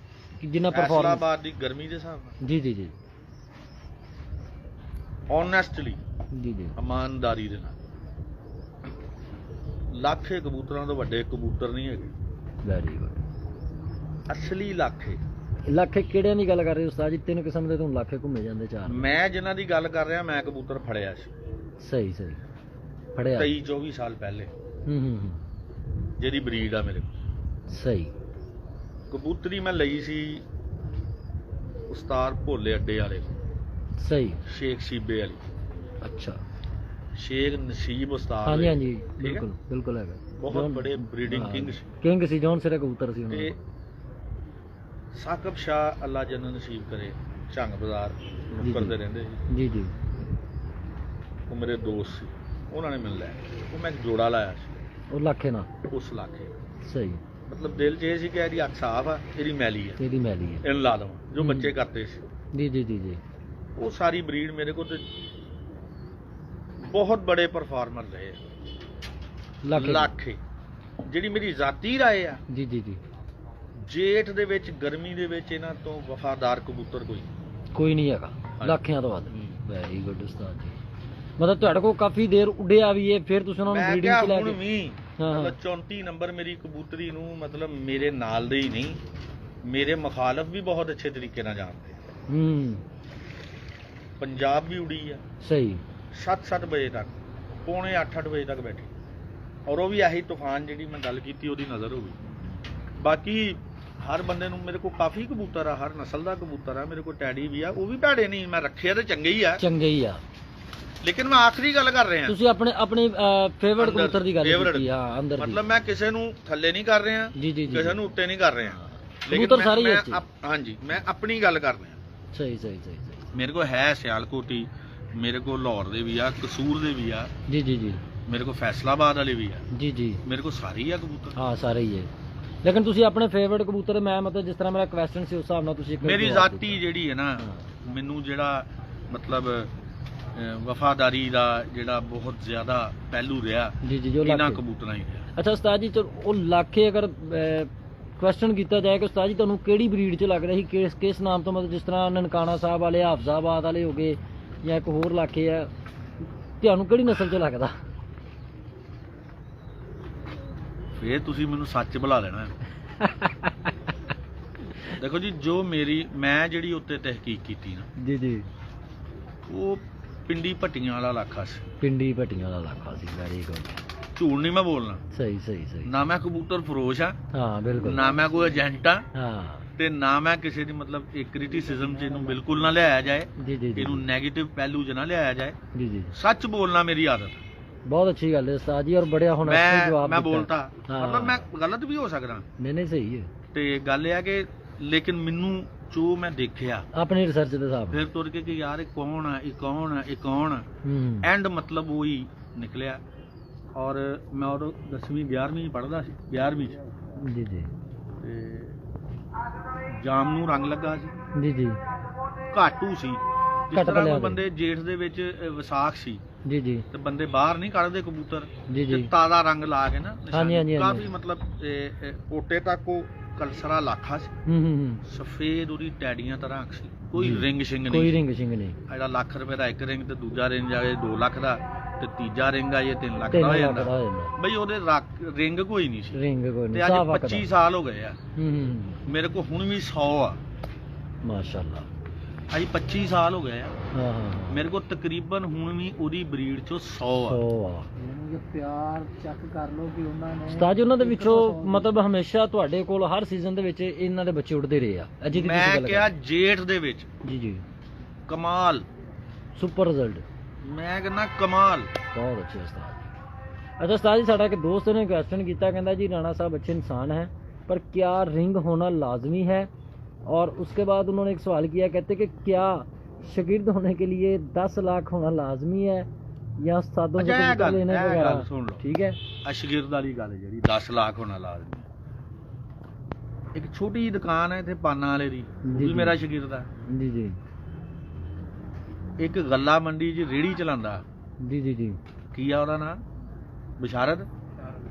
Speaker 1: ਕਿ ਜਿੰਨਾ ਪਰਫਾਰਮੈਂਸ?
Speaker 2: ਫੈਸਲਾਬਾਦ ਦੀ ਗਰਮੀ ਦੇ ਹਿਸਾਬ ਨਾਲ
Speaker 1: ਜੀ ਜੀ ਜੀ
Speaker 2: ਓਨੈਸਟਲੀ,
Speaker 1: ਜੀ ਜੀ
Speaker 2: ਇਮਾਨਦਾਰੀ ਦੇ ਨਾਲ। ਲੱਖੇ ਕਬੂਤਰਾਂ ਤੋਂ ਵੱਡੇ ਕਬੂਤਰ ਨਹੀਂ ਹੈਗੇ।
Speaker 1: Very good.
Speaker 2: ਅਸਲੀ ਲੱਖੇ।
Speaker 1: ਲੱਖੇ ਕਿਹੜਿਆਂ ਦੀ ਗੱਲ ਕਰ ਰਹੇ ਹੋ ਉਸਤਾਦ ਜੀ? 3 ਕਿਸਮ ਦੇ ਤੁਹਾਨੂੰ ਲੱਖੇ ਘੁੰਮੇ ਜਾਂਦੇ, 4।
Speaker 2: ਮੈਂ ਜਿਨ੍ਹਾਂ ਦੀ ਗੱਲ ਕਰ ਰਿਹਾ, ਮੈਂ ਕਬੂਤਰ ਫੜਿਆ ਸੀ
Speaker 1: ਸਹੀ ਸਹੀ ਫੜਿਆ
Speaker 2: 23-24 ਸਾਲ ਪਹਿਲੇ। ਜਿਹੜੀ ਬਰੀਡ ਆ ਮੇਰੇ ਕੋਲ।
Speaker 1: ਸਹੀ।
Speaker 2: ਕਬੂਤਰੀ ਮੈਂ ਲਈ ਸੀ ਉਸਤਾਦ ਭੋਲੇ ਅੱਡੇ ਵਾਲੇ,
Speaker 1: ਸਹੀ।
Speaker 2: ਸ਼ੇਖ ਸ਼ੀਬੇ ਵਾਲੀ।
Speaker 1: ਅੱਛਾ।
Speaker 2: ਸ਼ੇਖ ਨਸੀਬ ਉਸਤਾਦ।
Speaker 1: ਹਾਂਜੀ ਹਾਂਜੀ
Speaker 2: ਠੀਕ ਹੈ?
Speaker 1: ਬਿਲਕੁਲ ਬਿਲਕੁਲ ਹੈਗਾ।
Speaker 2: ਬਹੁਤ ਬੜੇ ਬਰੀਡਿੰਗ ਕਿੰਗ ਸੀ।
Speaker 1: ਕਿੰਗ ਸੀ, ਜੌਨ ਸਿਰੇ ਕਬੂਤਰ ਸੀ ਉਹਨਾਂ
Speaker 2: ਤੇ
Speaker 1: ਦੇ।
Speaker 2: ਸਾਕਬ ਸ਼ਾਹ ਅੱਲਾ ਜੰਨਤ ਨਸੀਬ ਕਰੇ, ਝੰਗ ਬਾਜ਼ਾਰ ਕਰਦੇ ਰਹਿੰਦੇ ਸੀ।
Speaker 1: ਜੀ ਜੀ।
Speaker 2: ਉਹ ਮੇਰੇ ਦੋਸਤ ਸੀ, ਉਹਨਾਂ ਨੇ ਮੈਨੂੰ ਲੈ ਉਹ ਮੈਂ ਇੱਕ ਜੋੜਾ ਲਾਇਆ ਸੀ
Speaker 1: ਉਹ ਲੱਖੇ ਨਾਲ।
Speaker 2: ਉਸ ਲਾਖੇ।
Speaker 1: ਸਹੀ।
Speaker 2: ਮਤਲਬ ਦਿਲ 'ਚ ਇਹ ਸੀ ਕਿ ਇਹਦੀ ਅੱਖ ਸਾਫ਼ ਆ, ਇਹਦੀ ਮੈਲੀ ਆ,
Speaker 1: ਇਹਦੀ ਮੈਲੀ ਹੈ,
Speaker 2: ਇਹਨੂੰ ਲਾ ਦੇਵਾਂ ਜੋ ਬੱਚੇ ਕਰਦੇ ਸੀ।
Speaker 1: ਜੀ ਜੀ ਜੀ ਜੀ।
Speaker 2: ਉਹ ਸਾਰੀ ਬਰੀਡ ਮੇਰੇ ਕੋਲ ਤੇ ਬਹੁਤ ਬੜੇ ਪਰਫਾਰਮਰ ਰਹੇ। ਲੱਖੇ ਜਿਹੜੀ ਮੇਰੀ ਜ਼ਾਤੀ ਰਾਏ ਆ।
Speaker 1: ਜੀ ਜੀ ਜੀ।
Speaker 2: ਜੇਠ ਦੇ ਵਿੱਚ, ਗਰਮੀ ਦੇ ਵਿੱਚ ਇਹਨਾਂ ਤੋਂ ਵਫਾਦਾਰ ਕਬੂਤਰ ਕੋਈ
Speaker 1: ਨਹੀਂ ਹੈਗਾ ਲੱਖਿਆਂ ਤੋਂ ਵੱਧ। ਵੈਰੀ ਗੁੱਡ ਉਸਤਾਦ ਜੀ। ਮਤਲਬ ਤੁਹਾਡੇ ਕੋਲ ਕਾਫੀ ਦੇਰ ਉੱਡਿਆ ਵੀ ਹੈ, ਫਿਰ ਤੁਸੀਂ ਉਹਨਾਂ ਨੂੰ ਬਰੀਡਿੰਗ ਚ ਲੈ ਕੇ?
Speaker 2: ਹੁਣ ਵੀ ਮਤਲਬ 34 ਨੰਬਰ ਮੇਰੀ ਕਬੂਤਰੀ ਨੂੰ, ਮਤਲਬ ਮੇਰੇ ਨਾਲ ਦੇ ਹੀ ਨਹੀਂ, ਮੇਰੇ ਮੁਖਾਲਫ ਵੀ ਬਹੁਤ ਅੱਛੇ ਤਰੀਕੇ ਨਾਲ ਜਾਣਦੇ। ਪੰਜਾਬ ਵੀ ਉੜੀ ਆ। ਸਹੀ। 7-7 ਵਜੇ ਤੱਕ, ਪੌਣੇ 8-8 ਵਜੇ ਤੱਕ ਬੈਠੀ, ਔਰ ਉਹ ਵੀ ਆਹੀ ਤੂਫਾਨ ਜਿਹੜੀ ਮੈਂ ਗੱਲ ਕੀਤੀ ਉਹਦੀ ਨਜ਼ਰ ਹੋ ਗਈ। ਬਾਕੀ ਹਰ ਬੰਦੇ ਨੂੰ, ਮੇਰੇ ਕੋਲ ਕਾਫੀ ਕਬੂਤਰ ਆ, ਹਰ ਨਸਲ ਦਾ ਕਬੂਤਰ ਆ ਮੇਰੇ ਕੋਲ। ਟੈਡੀ ਵੀ ਆ, ਉਹ ਵੀ ਭੈੜੇ ਨਹੀਂ, ਮੈਂ ਰੱਖਿਆ ਤੇ ਚੰਗੇ ਹੀ ਆ। ਚੰਗੇ ਹੀ ਆ। ਲੇਕਿਨ ਮੈਂ ਆਖਰੀ ਗੱਲ ਕਰ ਰਿਹਾ, ਤੁਸੀਂ ਆਪਣੀ ਫੇਵਰਿਟ ਕਬੂਤਰ ਦੀ ਗੱਲ ਕੀਤੀ। ਹਾਂ, ਅੰਦਰ ਮਤਲਬ ਮੈਂ ਕਿਸੇ ਨੂੰ ਥੱਲੇ ਨਹੀਂ ਕਰ ਰਿਹਾ, ਜੀ ਜੀ, ਕਿਸੇ ਨੂੰ ਉੱਤੇ ਨਹੀਂ ਕਰ ਰਿਹਾ, ਲੇਕਿਨ ਸਾਰੇ ਹਾਂਜੀ ਮੈਂ ਆਪਣੀ ਗੱਲ ਕਰ ਰਿਹਾ। ਸਹੀ ਸਹੀ ਸਹੀ। ਮੇਰੇ ਕੋਲ ਹੈ ਸਿਆਲਕੋਟੀ, ਮੇਰੇ ਕੋਲ ਲਾਹੌਰ ਦੇ ਵੀ ਆ, ਕਸੂਰ ਦੇ ਵੀ ਆ। ਜੀ ਜੀ ਜੀ। ਮੇਰੇ ਕੋਲ ਫੈਸਲਾਬਾਦ ਵਾਲੇ ਵੀ ਆ। ਜੀ ਜੀ। ਮੇਰੇ ਕੋਲ ਸਾਰੇ ਹੀ ਆ ਕਬੂਤਰ। ਹਾਂ ਸਾਰੇ ਹੀ ਹੈ। ਲੇਕਿਨ ਤੁਸੀਂ ਆਪਣੇ ਫੇਵਰਿਟ ਕਬੂਤਰ, ਮੈਂ ਮਤਲਬ ਜਿਸ ਤਰ੍ਹਾਂ ਮੇਰਾ ਕੁਐਸਚਨ ਸੀ ਉਸ ਹਿਸਾਬ ਨਾਲ ਤੁਸੀਂ ਮੇਰੀ ਜ਼ਾਤੀ ਜਿਹੜੀ ਹੈ ਨਾ, ਮੈਨੂੰ ਜਿਹੜਾ ਮਤਲਬ ਵਫਾਦਾਰੀ ਦਾ ਜਿਹੜਾ ਬਹੁਤ ਜ਼ਿਆਦਾ ਪਹਿਲੂ ਰਿਹਾ, ਜੀ ਜੀ, ਇਹਨਾਂ ਕਬੂਤਰਾਂ ਹੀ ਰਿਹਾ। ਅੱਛਾ ਉਸਤਾਦ ਜੀ, ਉਹ ਲੱਖੇ ਅਗਰ ਕੁਐਸਚਨ ਕੀਤਾ ਜਾਏ ਕਿ ਉਸਤਾਦ ਜੀ ਤੁਹਾਨੂੰ ਕਿਹੜੀ ਬਰੀਡ 'ਚ ਲੱਗ ਰਿਹਾ ਸੀ, ਕਿਸ ਨਾਮ ਤੋਂ? ਮਤਲਬ ਜਿਸ ਤਰ੍ਹਾਂ ਨਨਕਾਣਾ ਸਾਹਿਬ ਵਾਲੇ, ਹਾਫਜ਼ਾਬਾਦ ਵਾਲੇ ਹੋ ਗਏ, ਜਾਂ ਇੱਕ ਹੋਰ ਲੱਖੇ ਆ, ਤੁਹਾਨੂੰ ਕਿਹੜੀ ਨਸਲ 'ਚ ਲੱਗਦਾ? ਫੇਰ ਤੁਸੀਂ ਮੈਨੂੰ ਸੱਚ ਬੁਲਾ ਲੈਣਾ। ਦੇਖੋ ਜੀ, ਜੋ ਮੈਂ ਜਿਹੜੀ ਉੱਤੇ ਤਹਿਕੀਕ ਕੀਤੀ ਨਾ, ਜੀ ਜੀ, ਉਹ ਪਿੰਡੀ ਭੱਟੀਆਂ ਵਾਲਾ ਇਲਾਕਾ ਸੀ। ਪਿੰਡੀ ਭੱਟੀਆਂ ਵਾਲਾ ਇਲਾਕਾ ਸੀ। Very good. ਝੂਠ ਨਹੀਂ ਮੈਂ ਬੋਲਣਾ। ਸਹੀ ਸਹੀ ਸਹੀ। ਨਾ ਮੈਂ ਕਬੂਤਰ ਫਰੋਸ਼ ਆ। ਹਾਂ ਬਿਲਕੁਲ। ਨਾ ਮੈਂ ਕੋਈ ਏਜੰਟ ਆ। ਹਾਂ। ਤੇ ਨਾ ਮੈਂ ਕਿਸੇ ਦੀ ਮਤਲਬ ਇੱਕ ਕ੍ਰਿਟਿਸਿਜ਼ਮ 'ਚ ਇਹਨੂੰ ਬਿਲਕੁਲ ਨਾ ਲਿਆਇਆ ਜਾਏ, ਜੀ ਜੀ, ਇਹਨੂੰ ਨੈਗੇਟਿਵ ਪਹਿਲੂ 'ਚ ਨਾ ਲਿਆਇਆ ਜਾਏ। ਜੀ ਜੀ। ਸੱਚ ਬੋਲਣਾ ਮੇਰੀ ਆਦਤ। ਬਹੁਤ ਅੱਛੀ ਗੱਲ ਹੈ ਉਸਤਾਦ ਜੀ, ਔਰ ਬੜਿਆ ਹੁਣ ਜਵਾਬ ਮੈਂ ਬੋਲਤਾ, ਮਤਲਬ ਮੈਂ ਗਲਤ ਵੀ ਹੋ ਸਕਦਾ। ਨਹੀਂ ਸਹੀ ਹੈ। ਤੇ ਗੱਲ ਇਹ ਆ ਕਿ ਲੇਕਿਨ ਮੈਨੂੰ ਜੋ ਮੈਂ ਦੇਖਿਆ ਆਪਣੀ ਰਿਸਰਚ ਦੇ ਹਿਸਾਬ, ਫਿਰ ਤੁਰ ਕੇ ਕਿ ਯਾਰ ਇਹ ਕੌਣ ਆ, ਇਹ ਕੌਣ ਆ, ਇਹ ਕੌਣ ਆ, ਐਂਡ ਮਤਲਬ ਉਹੀ ਨਿਕਲਿਆ। ਔਰ ਮੈਂ ਉਦੋਂ 10ਵੀਂ 11ਵੀਂ ਪੜ੍ਹਦਾ ਸੀ, 11ਵੀਂ 'ਚ। ਜੀ ਜੀ। ਤੇ ਜਾਮ ਨੂੰ ਰੰਗ ਲੱਗਾ ਸੀ। ਜੀ ਜੀ। ਘਾਟੂ ਸੀ, ਜਿਸ ਤਰ੍ਹਾਂ ਕੋਈ ਬੰਦੇ ਜੇਠ ਦੇ ਵਿੱਚ ਵਿਸਾਖ ਸੀ। ਜੀ ਜੀ। ਤੇ ਬੰਦੇ ਬਾਹਰ ਨਹੀਂ ਕੱਢਦੇ ਕਬੂਤਰ। ਜੀ ਜੀ। ਤਾਜ਼ਾ ਰੰਗ ਲਾ ਕੇ ਨਾ, ਕਾਫੀ ਮਤਲਬ ਓਟੇ ਤੱਕ ਉਹ ਕਲਸਰਾ ਲਾਖਾ ਸੀ। ਸਫੇਦ ਉਹਦੀ ਟੈਡੀਆਂ ਤਰ੍ਹਾਂ ਅੱਖ ਸੀ, ਕੋਈ ਰਿੰਗ ਸ਼ਿੰਗ ਨਹੀਂ। ਕੋਈ ਰਿੰਗ ਸ਼ਿੰਗ ਨਹੀਂ। ਜਿਹੜਾ ਲੱਖ ਰੁਪਏ ਦਾ ਇੱਕ ਰਿੰਗ, ਤੇ ਦੂਜਾ ਰਿੰਗ ਆ 2 ਲੱਖ ਦਾ, ਤੇ ਤੀਜਾ ਰਿੰਗ ਆ 3 ਲੱਖ ਦਾ ਹੋ ਜਾਂਦਾ ਬਈ। ਉਹਦੇ ਰਿੰਗ ਕੋਈ ਨਹੀਂ ਸੀ। ਰਿੰਗ ਕੋਈ ਨਹੀਂ। ਤੇ ਅੱਜ 25 ਸਾਲ ਹੋ ਗਏ ਆ। ਮੇਰੇ ਕੋਲ ਹੁਣ ਵੀ 100 ਆ। ਮਾਸ਼ਾਅੱਲਾ। ਅੱਜ 25 ਸਾਲ ਹੋ ਗਏ ਆ। ਹਾਂ। ਮੇਰੇ ਕੋਲ ਤਕਰੀਬਨ ਹੁਣ ਵੀ ਉਹਦੀ ਬਰੀਡ ਚੋਂ 100 ਆ। ਪਿਆਰ ਚੈੱਕ ਕਰ ਲਓ ਕਿ ਉਹਨਾਂ ਨੇ ਉਸਤਾਦ ਜੀ, ਉਹਨਾਂ ਦੇ ਵਿੱਚੋਂ ਮਤਲਬ ਹਮੇਸ਼ਾ ਤੁਹਾਡੇ ਕੋਲ ਹਰ ਸੀਜ਼ਨ ਦੇ ਵਿੱਚ ਇਹਨਾਂ ਦੇ ਬੱਚੇ ਉੱਡਦੇ ਰਹੇ ਆ। ਮੈਂ ਕਿਹਾ ਜੇਠ ਦੇ ਵਿੱਚ। ਜੀ ਜੀ। ਕਮਾਲ, ਸੁਪਰ ਰਿਜ਼ਲਟ। ਮੈਂ ਕਹਿੰਦਾ ਕਮਾਲ। ਬਹੁਤ ਅੱਛੇ ਉਸਤਾਦ ਜੀ। ਅੱਛਾ ਉਸਤਾਦ ਜੀ, ਸਾਡਾ ਇੱਕ ਦੋਸਤ ਨੇ ਕੁਐਸਚਨ ਕੀਤਾ, ਕਹਿੰਦਾ ਜੀ राणा साहब अच्छे इंसान है पर क्या रिंग होना लाजमी है? और उसके बाद उन्होंने एक सवाल किया, कहते कि क्या शागिर्द होने के लिए 10 लाख होना लाजमी है या उस्तादों से कबूतर लेने वगैरह? सुन लो, ठीक है। शागिर्द वाली गल है जी, 10 लाख होना लाजमी। एक छोटी जी दुकान है इत्थे पाना वाले दी, वो भी मेरा शागिर्द है। जी जी। एक गल्ला मंडी च रेहड़ी चलांदा,
Speaker 1: ਜੀ ਜੀ ਜੀ
Speaker 2: ਕੀ ਆ ਉਹਦਾ ਨਾਂ, ਬਸ਼ਾਰਤ,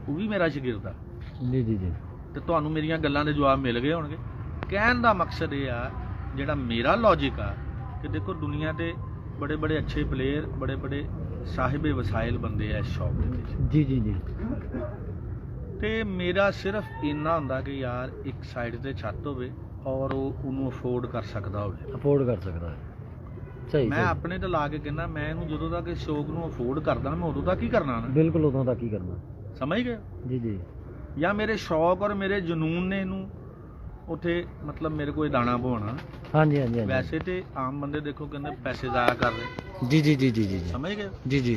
Speaker 2: ਉਹ ਵੀ ਮੇਰਾ ਸ਼ਾਗਿਰਦ ਆ।
Speaker 1: ਜੀ ਜੀ ਜੀ
Speaker 2: ਤੇ ਤੁਹਾਨੂੰ ਮੇਰੀਆਂ ਗੱਲਾਂ ਦੇ ਜਵਾਬ ਮਿਲ ਗਏ ਹੋਣਗੇ। ਕਹਿਣ ਦਾ ਮਕਸਦ ਇਹ ਆ, ਜਿਹੜਾ ਮੇਰਾ ਲੌਜਿਕ ਆ ਕਿ ਦੇਖੋ ਦੁਨੀਆ ਤੇ ਬੜੇ ਬੜੇ ਅੱਛੇ ਪਲੇਅਰ, ਬੜੇ ਬੜੇ ਸਾਹਿਬੇ ਵਸਾਇਲ ਬੰਦੇ ਆ ਇਸ ਸ਼ੌਪ ਦੇ ਵਿੱਚ।
Speaker 1: ਜੀ ਜੀ ਜੀ
Speaker 2: ਤੇ ਮੇਰਾ ਸਿਰਫ ਇੰਨਾ ਹੁੰਦਾ ਕਿ ਯਾਰ ਇੱਕ ਸਾਈਡ ਤੇ ਛੱਤ ਹੋਵੇ ਔਰ ਉਹ ਉਹਨੂੰ ਅਫੋਰਡ ਕਰ ਸਕਦਾ ਹੋਵੇ।
Speaker 1: ਅਫੋਰਡ ਕਰ ਸਕਦਾ ਹੈ, ਸਹੀ
Speaker 2: ਮੈਂ
Speaker 1: ਸਹੀ।
Speaker 2: ਆਪਣੇ ਤੇ ਲਾ ਕੇ ਕਹਿੰਦਾ, ਮੈਂ ਇਹਨੂੰ ਜਦੋਂ ਤੱਕ ਇਸ ਸ਼ੌਕ ਨੂੰ ਅਫੋਰਡ ਕਰਦਾ ਮੈਂ ਉਦੋਂ ਤੱਕ ਹੀ ਕਰਨਾ ਨਾ।
Speaker 1: ਬਿਲਕੁਲ ਉਦੋਂ ਤੱਕ ਹੀ ਕਰਨਾ।
Speaker 2: ਸਮਝ ਗਏ?
Speaker 1: ਜੀ ਜੀ
Speaker 2: ਜਾਂ ਮੇਰੇ ਸ਼ੌਕ ਔਰ ਮੇਰੇ ਜਨੂਨ ਨੇ ਇਹਨੂੰ ਉੱਥੇ ਮਤਲਬ ਮੇਰੇ ਕੋਲ ਦਾਣਾ ਪਵਾਉਣਾ।
Speaker 1: ਹਾਂਜੀ ਹਾਂਜੀ ਹਾਂਜੀ।
Speaker 2: ਵੈਸੇ ਤੇ ਆਮ ਬੰਦੇ ਦੇਖੋ ਕਹਿੰਦੇ ਪੈਸੇ ਜ਼ਾਇਆ ਕਰ ਰਹੇ।
Speaker 1: ਜੀ ਜੀ ਜੀ ਜੀ ਜੀ
Speaker 2: ਸਮਝ ਗਏ?
Speaker 1: ਜੀ ਜੀ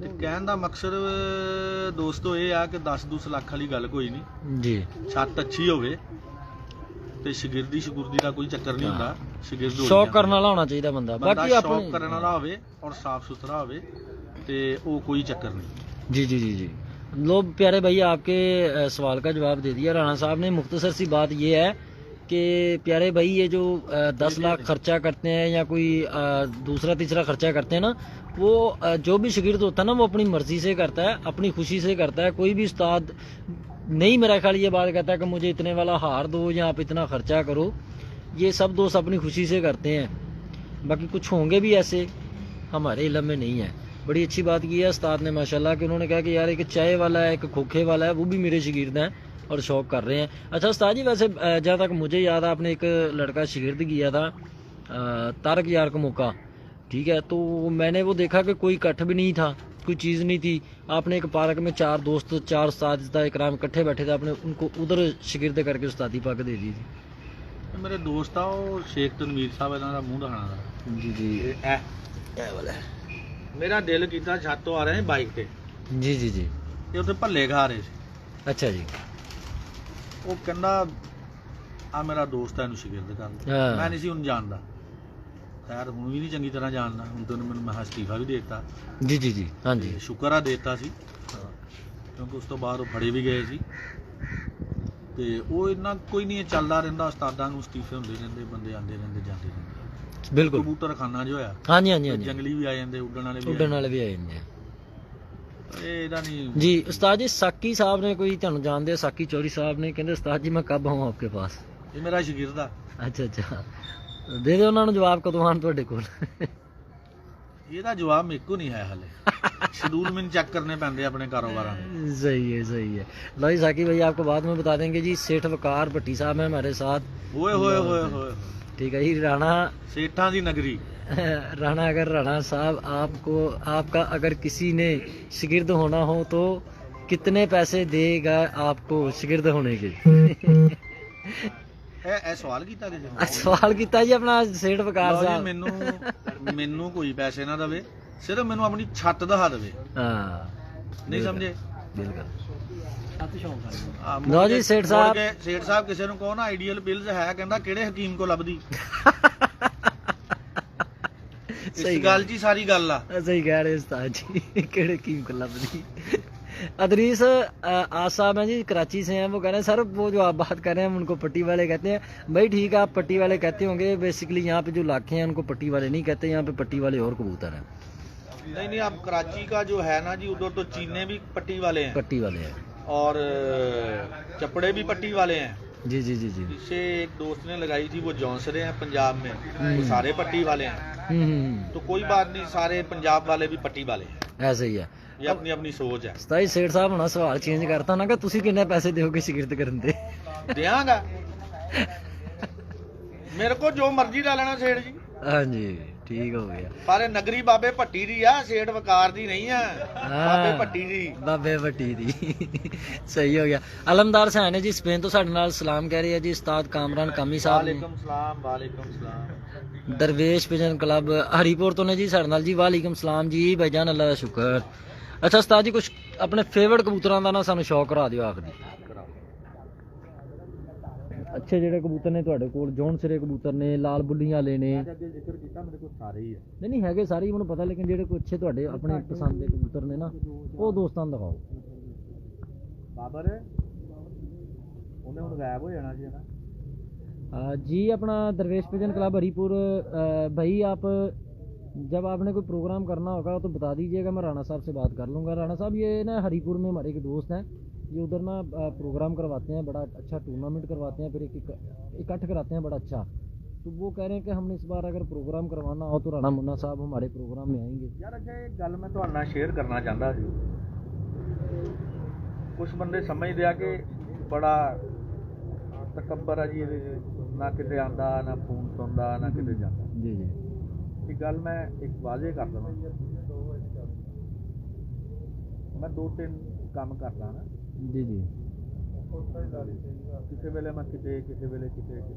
Speaker 2: ਤੇ ਕਹਿਣ ਦਾ ਮਕਸਦ ਦੋਸਤੋ ਇਹ ਆ ਕਿ 10-10 ਲੱਖ ਵਾਲੀ ਗੱਲ ਕੋਈ ਨਹੀਂ।
Speaker 1: ਜੀ
Speaker 2: ਛੱਤ ਅੱਛੀ ਹੋਵੇ ਤੇ ਸ਼ਾਗਿਰਦੀ ਸ਼ੁਗੁਰਦੀ ਦਾ ਕੋਈ ਚੱਕਰ ਨਹੀਂ ਹੁੰਦਾ। ਸ਼ਾਗਿਰਦ ਹੋਈ
Speaker 1: ਸ਼ੌਕ
Speaker 2: ਜਾਂਦਾ।
Speaker 1: ਕਰਨ ਵਾਲਾ ਹੋਣਾ ਚਾਹੀਦਾ ਬੰਦਾ।
Speaker 2: ਬੰਦਾ
Speaker 1: ਬਾਕੀ
Speaker 2: ਸ਼ੌਕ
Speaker 1: ਆਪਣੇ
Speaker 2: ਕਰਨ ਵਾਲਾ ਹੋਵੇ ਔਰ ਸਾਫ ਸੁਥਰਾ ਹੋਵੇ ਤੇ ਉਹ ਕੋਈ ਚੱਕਰ नहीं।
Speaker 1: जी जी जी जी लो प्यारे भैया, आपके सवाल का जवाब दे दिया राणा साहब ने। मुख्तसर सी बात ये है कि प्यारे भाई ये जो 10 लाख खर्चा करते हैं या कोई दूसरा तीसरा खर्चा करते हैं ना, वो जो भी शागिर्द होता है ना वो अपनी मर्जी से करता है, अपनी खुशी से करता है। कोई भी उस्ताद नहीं मेरा ख्याल ये बात कहता है कि मुझे इतने वाला हार दो या आप इतना खर्चा करो। ये सब दोस्त अपनी खुशी से करते हैं। बाकी कुछ होंगे भी ऐसे, हमारे इल्म में नहीं है। बड़ी अच्छी बात की है उस्ताद ने माशाल्लाह कि उन्होंने कहा कि यार एक चाय वाला है, एक खोखे वाला है, वो भी मेरे शागिर्द हैं और शौक कर रहे हैं। अच्छा उस्ताद जी, वैसे जहाँ तक मुझे याद है आपने एक लड़का शागिर्द किया था तारक यार का मौका, ठीक है, तो मैंने वो देखा कि कोई इकट्ठ भी नहीं था, कोई चीज़ नहीं थी। आपने एक पार्क में 4 दोस्त 4 उस्ताद इकराम इकट्ठे बैठे थे, आपने उनको उधर शागिर्द करके उस्तादी पा के दे दी थी।
Speaker 2: मेरे दोस्त आ वो शेख तनवीर साहब इन्हों का मूँह दिखाना
Speaker 1: जी जी
Speaker 2: ए वाला मेरा दिल किया छत तो आ रहे हैं बाइक ते
Speaker 1: जी जी जी
Speaker 2: ते उत्थे भल्ले खा रहे सी।
Speaker 1: अच्छा जी
Speaker 2: वो कहंदा आ मेरा दोस्त है इहनूं शागिर्द कर लो।
Speaker 1: हाँ।
Speaker 2: मैं नहीं सी उन्हें जानदा, खैर हुण भी नहीं चंगी तरह जानदा। हुण तो मैंने मैं इस्तीफा भी देता।
Speaker 1: जी जी जी हाँ जी
Speaker 2: ते शुक्र आ देता सी क्योंकि उस तो बाद वो फड़े भी गए सी। ते वो इन्ना कोई नहीं चलदा रहिंदा, उस्तादां नूं इस्तीफे हुंदे रहिंदे, बंदे आंदे रहिंदे जांदे रहिंदे।
Speaker 1: बिल्कुल
Speaker 2: कबूतर खाना जो है
Speaker 1: हाँ जी हाँ जी हाँ जी
Speaker 2: जंगली भी आ जाते, उड़न वाले भी
Speaker 1: उड़न वाले भी आए हैं
Speaker 2: ਇਹਦਾ ਨਹੀਂ
Speaker 1: जी। उस्ताद जी साकी साहब ने कोई ਤੁਹਾਨੂੰ ਜਾਣਦੇ ਸਾਕੀ ਚੌਧਰੀ ਸਾਹਿਬ ਨੇ ਕਹਿੰਦੇ ਉਸਤਾਦ ਜੀ ਮੈਂ ਕਬ ਆऊं आपके पास।
Speaker 2: ਇਹ ਮੇਰਾ ਸ਼ਾਗਿਰਦ ਆ।
Speaker 1: ਅੱਛਾ ਅੱਛਾ ਦੇ ਦਿਓ ਉਹਨਾਂ ਨੂੰ ਜਵਾਬ ਕਦੋਂ ਆਣ ਤੁਹਾਡੇ ਕੋਲ।
Speaker 2: ਇਹਦਾ ਜਵਾਬ ਮੇਰੇ ਕੋ ਨਹੀਂ ਹੈ ਹਲੇ। ਸ਼ਡਿਊਲ ਮੈਨੂੰ ਚੈੱਕ ਕਰਨੇ ਪੈਂਦੇ ਆਪਣੇ ਕਾਰੋਬਾਰਾਂ ਦੇ।
Speaker 1: सही है लो जी साकी भाई आपको बाद में बता देंगे जी। सेठ वकार भट्टी साहब हैं हमारे साथ।
Speaker 2: ਓਏ ਹੋਏ ਹੋਏ ਹੋਏ
Speaker 1: ठीक है जी राणा
Speaker 2: ਸੇਠਾਂ ਦੀ ਨਗਰੀ।
Speaker 1: राणा अगर राणा साहब आपको आपका अगर किसी ने शागिर्द होना हो तो कितने पैसे देगा आपको शागिर्द होने के।
Speaker 2: ਇਹ ਸਵਾਲ ਕੀਤਾ ਕਿਸੇ ਨੇ?
Speaker 1: सवाल किया जी अपना सेठ वकार
Speaker 2: ਲਓ ਜੀ,
Speaker 1: साहब।
Speaker 2: ਮੈਨੂੰ ਕੋਈ ਪੈਸੇ ਨਾ ਦੇਵੇ, ਸਿਰਫ ਮੈਨੂੰ ਆਪਣੀ ਛੱਤ ਦਿਖਾ ਦੇਵੇ।
Speaker 1: हाँ
Speaker 2: ਨਹੀਂ ਸਮਝੇ?
Speaker 1: बिल्कुल
Speaker 2: ਲਓ
Speaker 1: ਜੀ, ਸੇਠ ਸਾਹਿਬ।
Speaker 2: ਸੇਠ ਸਾਹਿਬ ਕਿਸੇ ਨੂੰ ਕਹੋ ਨਾ ਆਈਡੀਅਲ ਪਿਲਸ ਹੈ, ਕਹਿੰਦਾ ਕਿਹੜੇ ਹਕੀਮ ਕੋ ਲੱਭਦੀ। ਇਸ ਗੱਲ ਜੀ ਸਾਰੀ ਗੱਲ ਆ।
Speaker 1: सही कह रहे उस्ताद जी केड़े कीम को लभदी। अदरीस आज साहब हैं जी कराची से हैं। वो कह रहे हैं सर वो जो आप बात कर रहे हैं उनको पट्टी वाले कहते हैं। भाई ठीक है आप पट्टी वाले कहते होंगे, बेसिकली यहाँ पे जो लाखे हैं उनको पट्टी वाले नहीं कहते, यहाँ पे पट्टी वाले और कबूतर हैं।
Speaker 2: नहीं आप कराची का जो है ना जी, उधर तो चीने भी पट्टी वाले हैं
Speaker 1: पट्टी वाले हैं
Speaker 2: और चपड़े भी पट्टी वाले हैं।
Speaker 1: जी जी जी जी
Speaker 2: इससे एक दोस्त ने लगाई थी, वो जौनसरे हैं पंजाब में, वो सारे पट्टी वाले हैं। तो कोई बात नहीं, सारे पंजाब वाले भी पट्टी वाले हैं।
Speaker 1: ऐसा ही है,
Speaker 2: ये अपनी अपनी सोच है।
Speaker 1: ਸਤਾਈ ਸੇਠ ਸਾਹਿਬ ਹੁਣ ਸਵਾਲ ਚੇਂਜ ਕਰਤਾ ਨਾ ਕਿ ਤੁਸੀਂ ਕਿੰਨੇ ਪੈਸੇ ਦਿਓਗੇ ਸ਼ਾਗਿਰਦ ਕਰਨ ਦੇ।
Speaker 2: ਦਿਆਂਗਾ ਮੇਰੇ ਕੋ ਜੋ ਮਰਜ਼ੀ ਲੈ ਲੈਣਾ ਸੇਠ ਜੀ।
Speaker 1: ਹਾਂਜੀ ਠੀਕ ਹੋ ਗਿਆ।
Speaker 2: ਪਰ ਨਗਰੀ ਬਾਬੇ ਭੱਟੀ ਦੀ ਆ, ਸੇਠ ਵਕਾਰ ਦੀ ਨਹੀਂ ਆ, ਬਾਬੇ ਭੱਟੀ ਦੀ।
Speaker 1: ਬਾਬੇ ਭੱਟੀ ਦੀ ਸਹੀ ਹੋ ਗਿਆ। ਅਲਮਦਾਰ ਸਾਹਿਬ ਨੇ ਜੀ ਸਪੇਨ ਤੋਂ ਸਾਡੇ ਨਾਲ ਸਲਾਮ ਕਹਿ ਰਹੇ ਆ ਜੀ ਉਸਤਾਦ ਕਾਮਰਾਨ ਕਾਮੀ ਸਾਹਿਬ ਨੇ।
Speaker 2: ਵਾਲੇਕਮ ਸਲਾਮ, ਵਾਲੇਕਮ ਸਲਾਮ।
Speaker 1: ਦਰਵੇਸ਼ ਪਿਜਨ ਕਲੱਬ ਹਰੀਪੁਰ ਤੋਂ ਨੇ ਜੀ ਸਾਡੇ ਨਾਲ ਜੀ। ਵਾਲੇਕਮ ਸਲਾਮ ਜੀ ਭਾਈਜਾਨ, ਅੱਲਾ ਦਾ ਸ਼ੁਕਰ। ਅੱਛਾ ਉਸਤਾਦ ਜੀ ਕੁਝ ਆਪਣੇ ਫੇਵਰਟ ਕਬੂਤਰਾਂ ਦਾ ਨਾ ਸਾਨੂੰ ਸ਼ੌਕ ਕਰਾ ਦਿਓ ਆਖਦੀ। ਅੱਛੇ ਜਿਹੜੇ ਕਬੂਤਰ ਨੇ ਤੁਹਾਡੇ ਕੋਲ, ਜੌਨ ਸਿਰੇ ਕਬੂਤਰ ਨੇ, ਲਾਲ ਬੁੱਲੀਆਂ ਵਾਲੇ ਨੇ।
Speaker 2: ਅੱਗੇ ਜ਼ਿਕਰ ਕੀਤਾ ਮੇਰੇ ਕੋਲ ਸਾਰੇ ਹੀ ਆ।
Speaker 1: ਨਹੀਂ ਹੈਗੇ ਸਾਰੇ ਹੀ ਮੈਨੂੰ ਪਤਾ, ਲੇਕਿਨ ਜਿਹੜੇ ਕੋਈ ਅੱਛੇ ਤੁਹਾਡੇ ਆਪਣੇ ਪਸੰਦ ਦੇ ਕਬੂਤਰ ਨੇ ਨਾ ਉਹ ਦੋਸਤਾਂ ਨੂੰ ਦਿਖਾਓ।
Speaker 2: ਬਾਬਰ ਉਹਨੇ ਹੁਣ ਗਾਇਬ ਹੋ ਜਾਣਾ ਸੀ ਨਾ।
Speaker 1: जी अपना दरवेश पिजन क्लब हरीपुर भाई आप जब आपने कोई प्रोग्राम करना होगा तो बता दीजिएगा, मैं राणा साहब से बात कर लूँगा। राणा साहब ये ना हरीपुर में हमारे एक दोस्त हैं, ये उधर ना प्रोग्राम करवाते हैं, बड़ा अच्छा टूर्नामेंट करवाते हैं, फिर एक इकट्ठ कराते हैं बड़ा अच्छा। तो वो कह रहे हैं कि हमने इस बार अगर प्रोग्राम करवाना हो तो राणा मुन्ना साहब हमारे प्रोग्राम में आएंगे।
Speaker 2: यार अच्छा एक गल मैं ਤੁਹਾਡੇ ਨਾਲ शेयर करना चाहता सी। कुछ बंदे समझते आ कि बड़ा तकब्बर है जी, ना किते आंदा ना फोन सुनदा ना किते जांदा।
Speaker 1: जी जी
Speaker 2: एक गल मैं एक वाजे कर दवां, मैं 2-3 काम करदा ना
Speaker 1: जी जी
Speaker 2: किसी वेले मैं किते किसी वेले